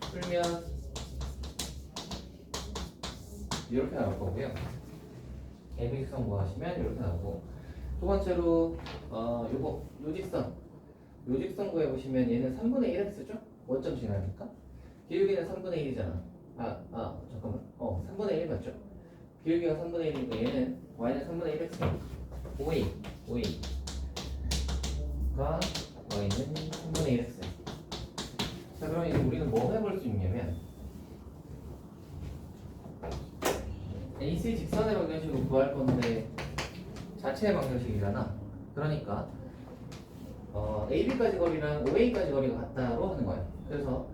풀면 이렇게 나올 거고요. AB 직선 구하시면 이렇게 나오고 두 번째로 요거 요 직선 구해보시면 얘는 3분의 1x죠? 원점 지나니까 기울기는 3분의 1이잖아. 잠깐만 3분의 1 맞죠? 기울기가 3분의 1이니까 얘는 y는 3분의 1x 5a가 y는 3분의 1x. 자 그럼 이제 우리는 뭐 해볼 수 있냐면 AC 직선의 방정식을 구할 건데 자체의 방정식이잖아. 그러니까 AB까지 거리랑 OA까지 거리가 같다로 하는 거야. 그래서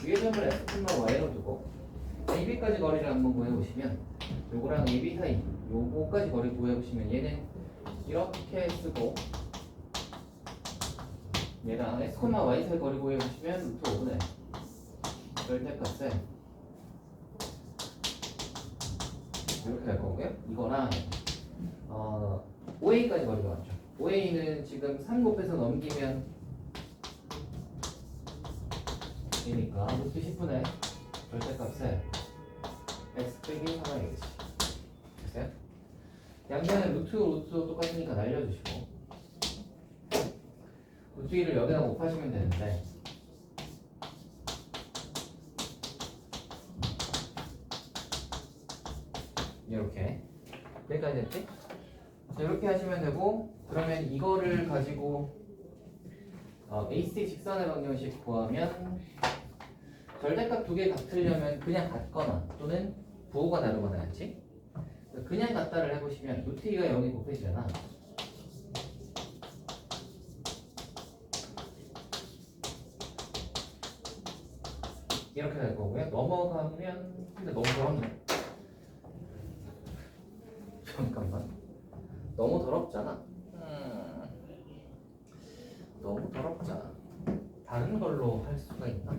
위에 점을 X, Y로 두고 AB까지 거리를 한번 구해보시면 요거랑 AB 사이 요거까지 거리 구해보시면 얘는 이렇게 쓰고 얘랑 X, Y 사이 거리 구해보시면 루트 5분의 절대값에 이렇게 될 거고요. 이거랑 OA까지 거리가 맞죠. OA는 지금 3 곱해서 넘기면 이니까 루트 10분의 절대값에 x 빼기 3가 되겠지. 됐어요? 양변에 루트 똑같으니까 날려주시고 루트 2를 여기다 곱하시면 되는데 이렇게 여기까지 됐지? 자, 이렇게 하시면 되고 그러면 이거를 가지고 AC 직선의 방정식 구하면 절대값 두 개 같으려면 그냥 같거나 또는 부호가 다르거나였지. 그냥 같다를 해보시면 루트 2가 0이 곱해지잖아. 이렇게 될 거고요. 넘어가면 근데 너무 더럽네. 잠깐만. 너무 더럽잖아. 너무 더럽잖아. 다른 걸로 할 수가 있나?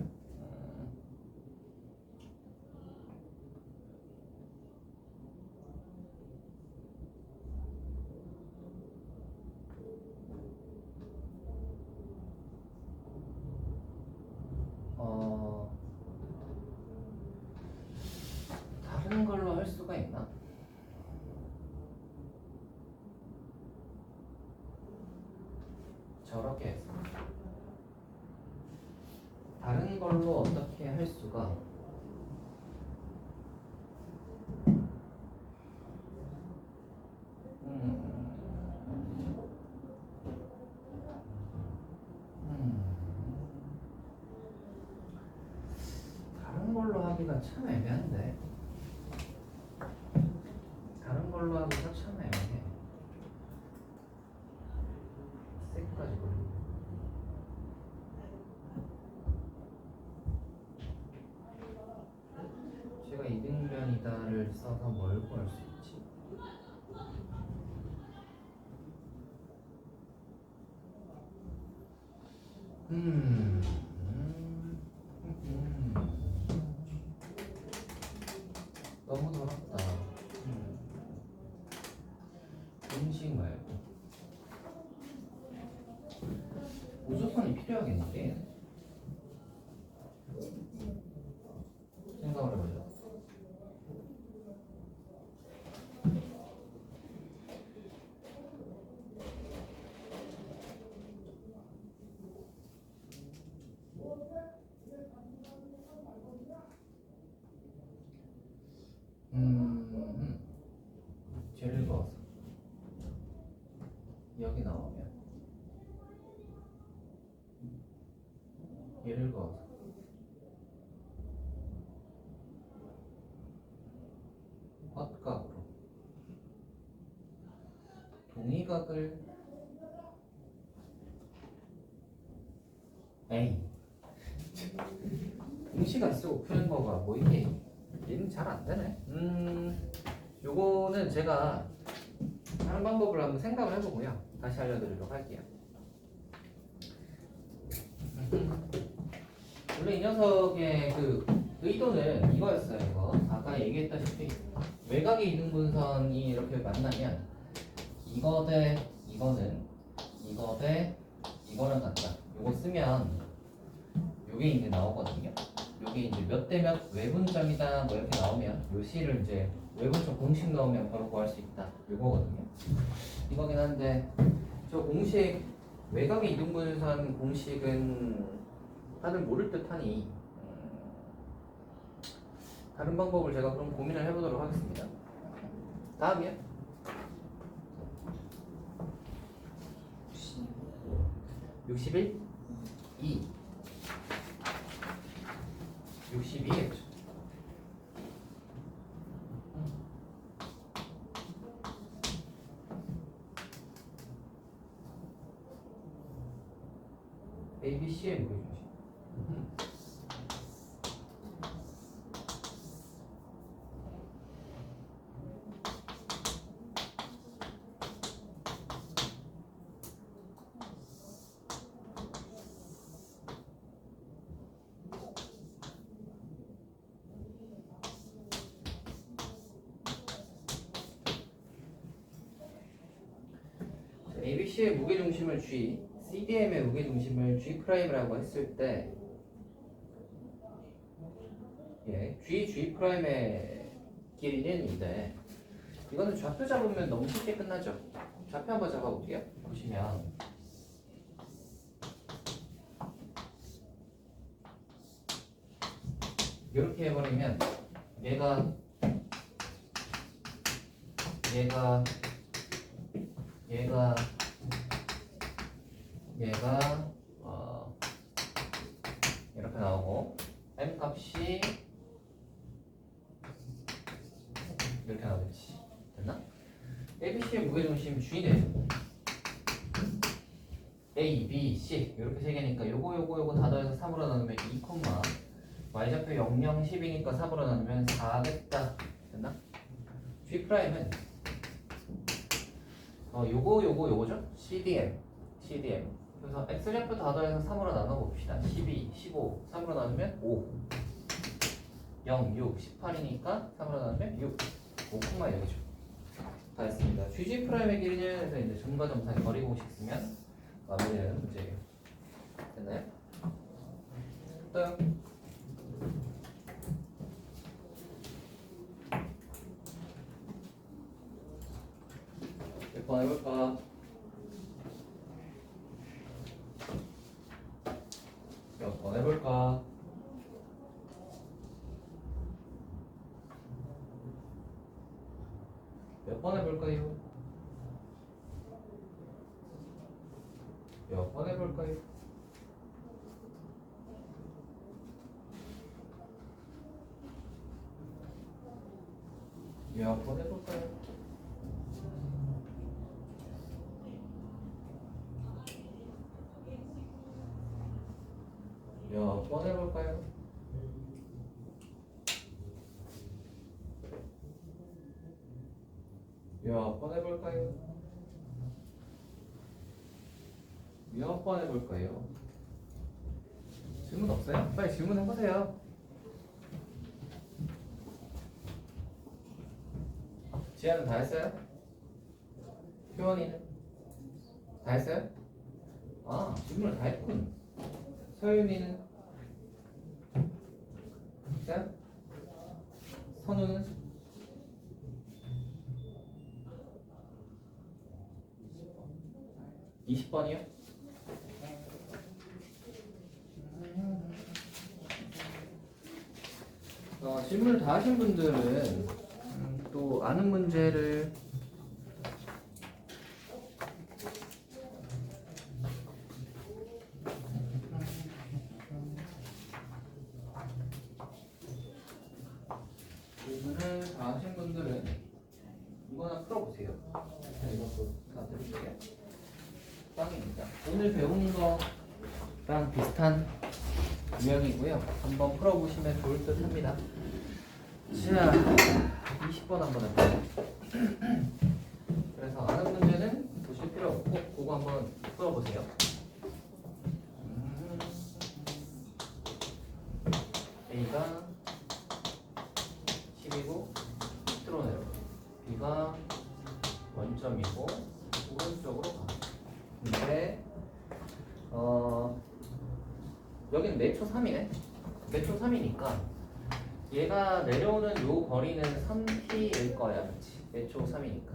다른 걸로 할 수가 있나? 저렇게 해서 다른 걸로 어떻게 할 수가 다른 걸로 하기가 참 애매한데 다른 걸로 하기가 참 애매해. 쎄까지 걸리네. 제가 이등변이다를 써서 뭘 구할 수 있지? 너무 더럽다. 음식 말고 우주선이 필요하겠는데 생각을 해보자. 죄를 그어서 여기 나오면 얘를 그어서 헛각으로 동의각을 에이 공식 안 쓰고 푸는 거가 뭐 이게 얘는 잘 안 되네. 요거는 제가 다른 방법을 한번 생각을 해보고요. 다시 알려드리도록 할게요. 원래 이 녀석의 그 의도는 이거였어요. 이거 아까 얘기했다시피 외곽의 이등분선이 이렇게 만나면 이거 대 이거는 이거 대 이거랑 같다. 요거 쓰면 요게 이제 나오거든요. 요게 이제 몇 대 몇 외분점이다 뭐 이렇게 나오면 요 C를 이제 외분점 공식 넣으면 바로 구할 수 있다. 요거거든요. 이거긴 한데 저 공식 외곽의 이등분선 공식은 다들 모를 듯하니 다른 방법을 제가 그럼 고민을 해보도록 하겠습니다. 다음이요. 61? 2 62겠죠. ABC의 무게중심. ABC의 무게중심을 G, CDM의 무게중심을 G'이라고 했을 때 G'의 길이는 인데 이거는 좌표 잡으면 너무 쉽게 끝나죠. 좌표 한번 잡아볼게요. 보시면 이렇게 해버리면 얘가 얘가 이렇게 나오고 m 값이 이렇게 나오겠지. 됐나? ABC의 무게중심 G이 되죠. A, B, C 이렇게 세 개니까 요거 다 더해서 3으로 나누면 2, y좌표 0, 0, 10이니까 3으로 나누면 4겠다. 됐나? G'은 요거죠? CDM 그래서 X좌표 다 더해서 3으로 나눠봅시다. 12, 15 3으로 나누면 5 0, 6, 18이니까 3으로 나누면 6 5,6이죠. 다 했습니다. GG'의 길이는 해서 이제 점과점사의 거리 공식 쓰면 마무리되는 문제예요. 됐나요? 또요? 몇 번 해볼까? 몇 번 해볼까? 몇 번 해볼까요? 몇 번 해볼까요? 몇 번 해볼까요? 몇 번 해볼까요? 몇 번 해볼까요? 몇 번 해볼까요? 질문 없어요? 빨리 질문해보세요. 지아는 다 했어요? 효원이는? 다 했어요? 아, 질문을 다 했군. 서윤이는? 했어요? 선우는? 20번이요? 질문을 다 하신 분들은 또 아는 문제를 이거나 풀어보세요. 이것도 다 드릴게요. 빵입니다. 오늘 배운 거랑 비슷한 유형이고요. 한번 풀어보시면 좋을 듯 합니다. 자, 20번 한번 해볼게요. 그래서 아는 문제는 보실 필요 없고 그거 한번 풀어보세요. A가 10이고 밑으로 내려. B가 원점이고 오른쪽으로 가. 근데 여기는 매초 3이네. 매초 3이니까 얘가 내려오는 요 거리는 3t일 거야. 그렇지? 매초 3이니까.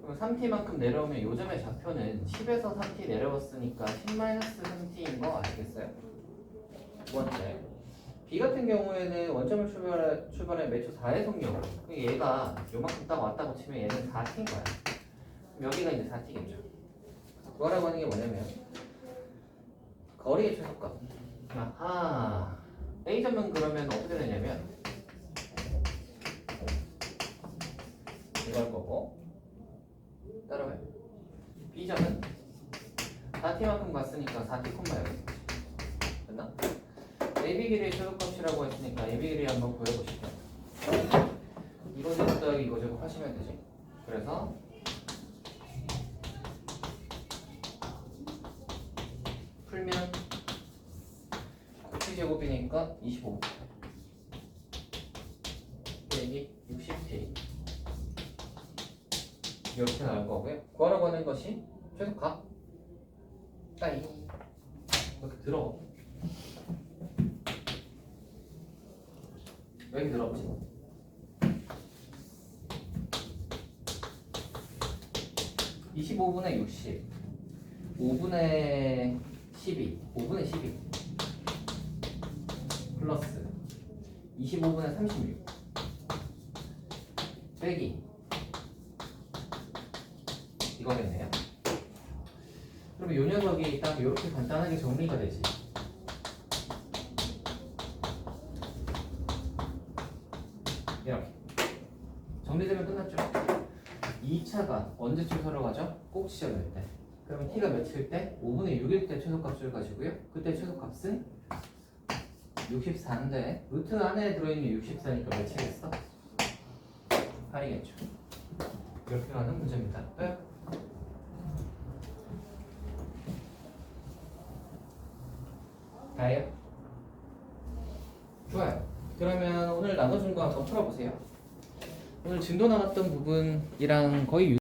그럼 3t만큼 내려오면 요 점의 좌표는 10에서 3t 내려왔으니까 10-3t인 거 아시겠어요? 두 번째, B 같은 경우에는 원점을 출발해 매초 4의 속력으로. 얘가 요만큼 딱 왔다고 치면 얘는 4t인 거야. 그럼 여기가 이제 4t겠죠. 그거라고 하는 게 뭐냐면 거리의 최소값. 아하, A점은 그러면 어떻게 되냐면 이걸 거고, 따라와요. B점은 4t만큼 갔으니까 4t 콤마 여기. 됐나? AB 길이의 최소값이라고 했으니까 AB 길이 한번 구해보시죠. 이거 제곱 이거 제곱 하시면 되지. 그래서 풀면 T제곱이니까 25 빼기 60T 이렇게 나올 거고요. 구하라고 하는 것이 최소값 따이 이렇게 들어. 왜 이렇게 들어오지? (25분의 60) 5분의 12 5분의 12 플러스 25분의 36 빼기 이거겠네요. 그러면 요 녀석이 딱 이렇게 간단하게 정리가 되지. 이렇게 정리되면 끝났죠. 2차가 언제쯤 서러가죠? 꼭 지정될 때. 그러면 t가 몇일 때? 5분의 6일 때 최소값을 가지고요. 그때 최소값은 64인데 루트 안에 들어있는 64니까 몇이겠어? 8이겠죠. 이렇게 가는 문제입니다. 끝. 다예요? 좋아요. 그러면 오늘 나눠준 거 한번 풀어보세요. 오늘 진도 나왔던 부분이랑 거의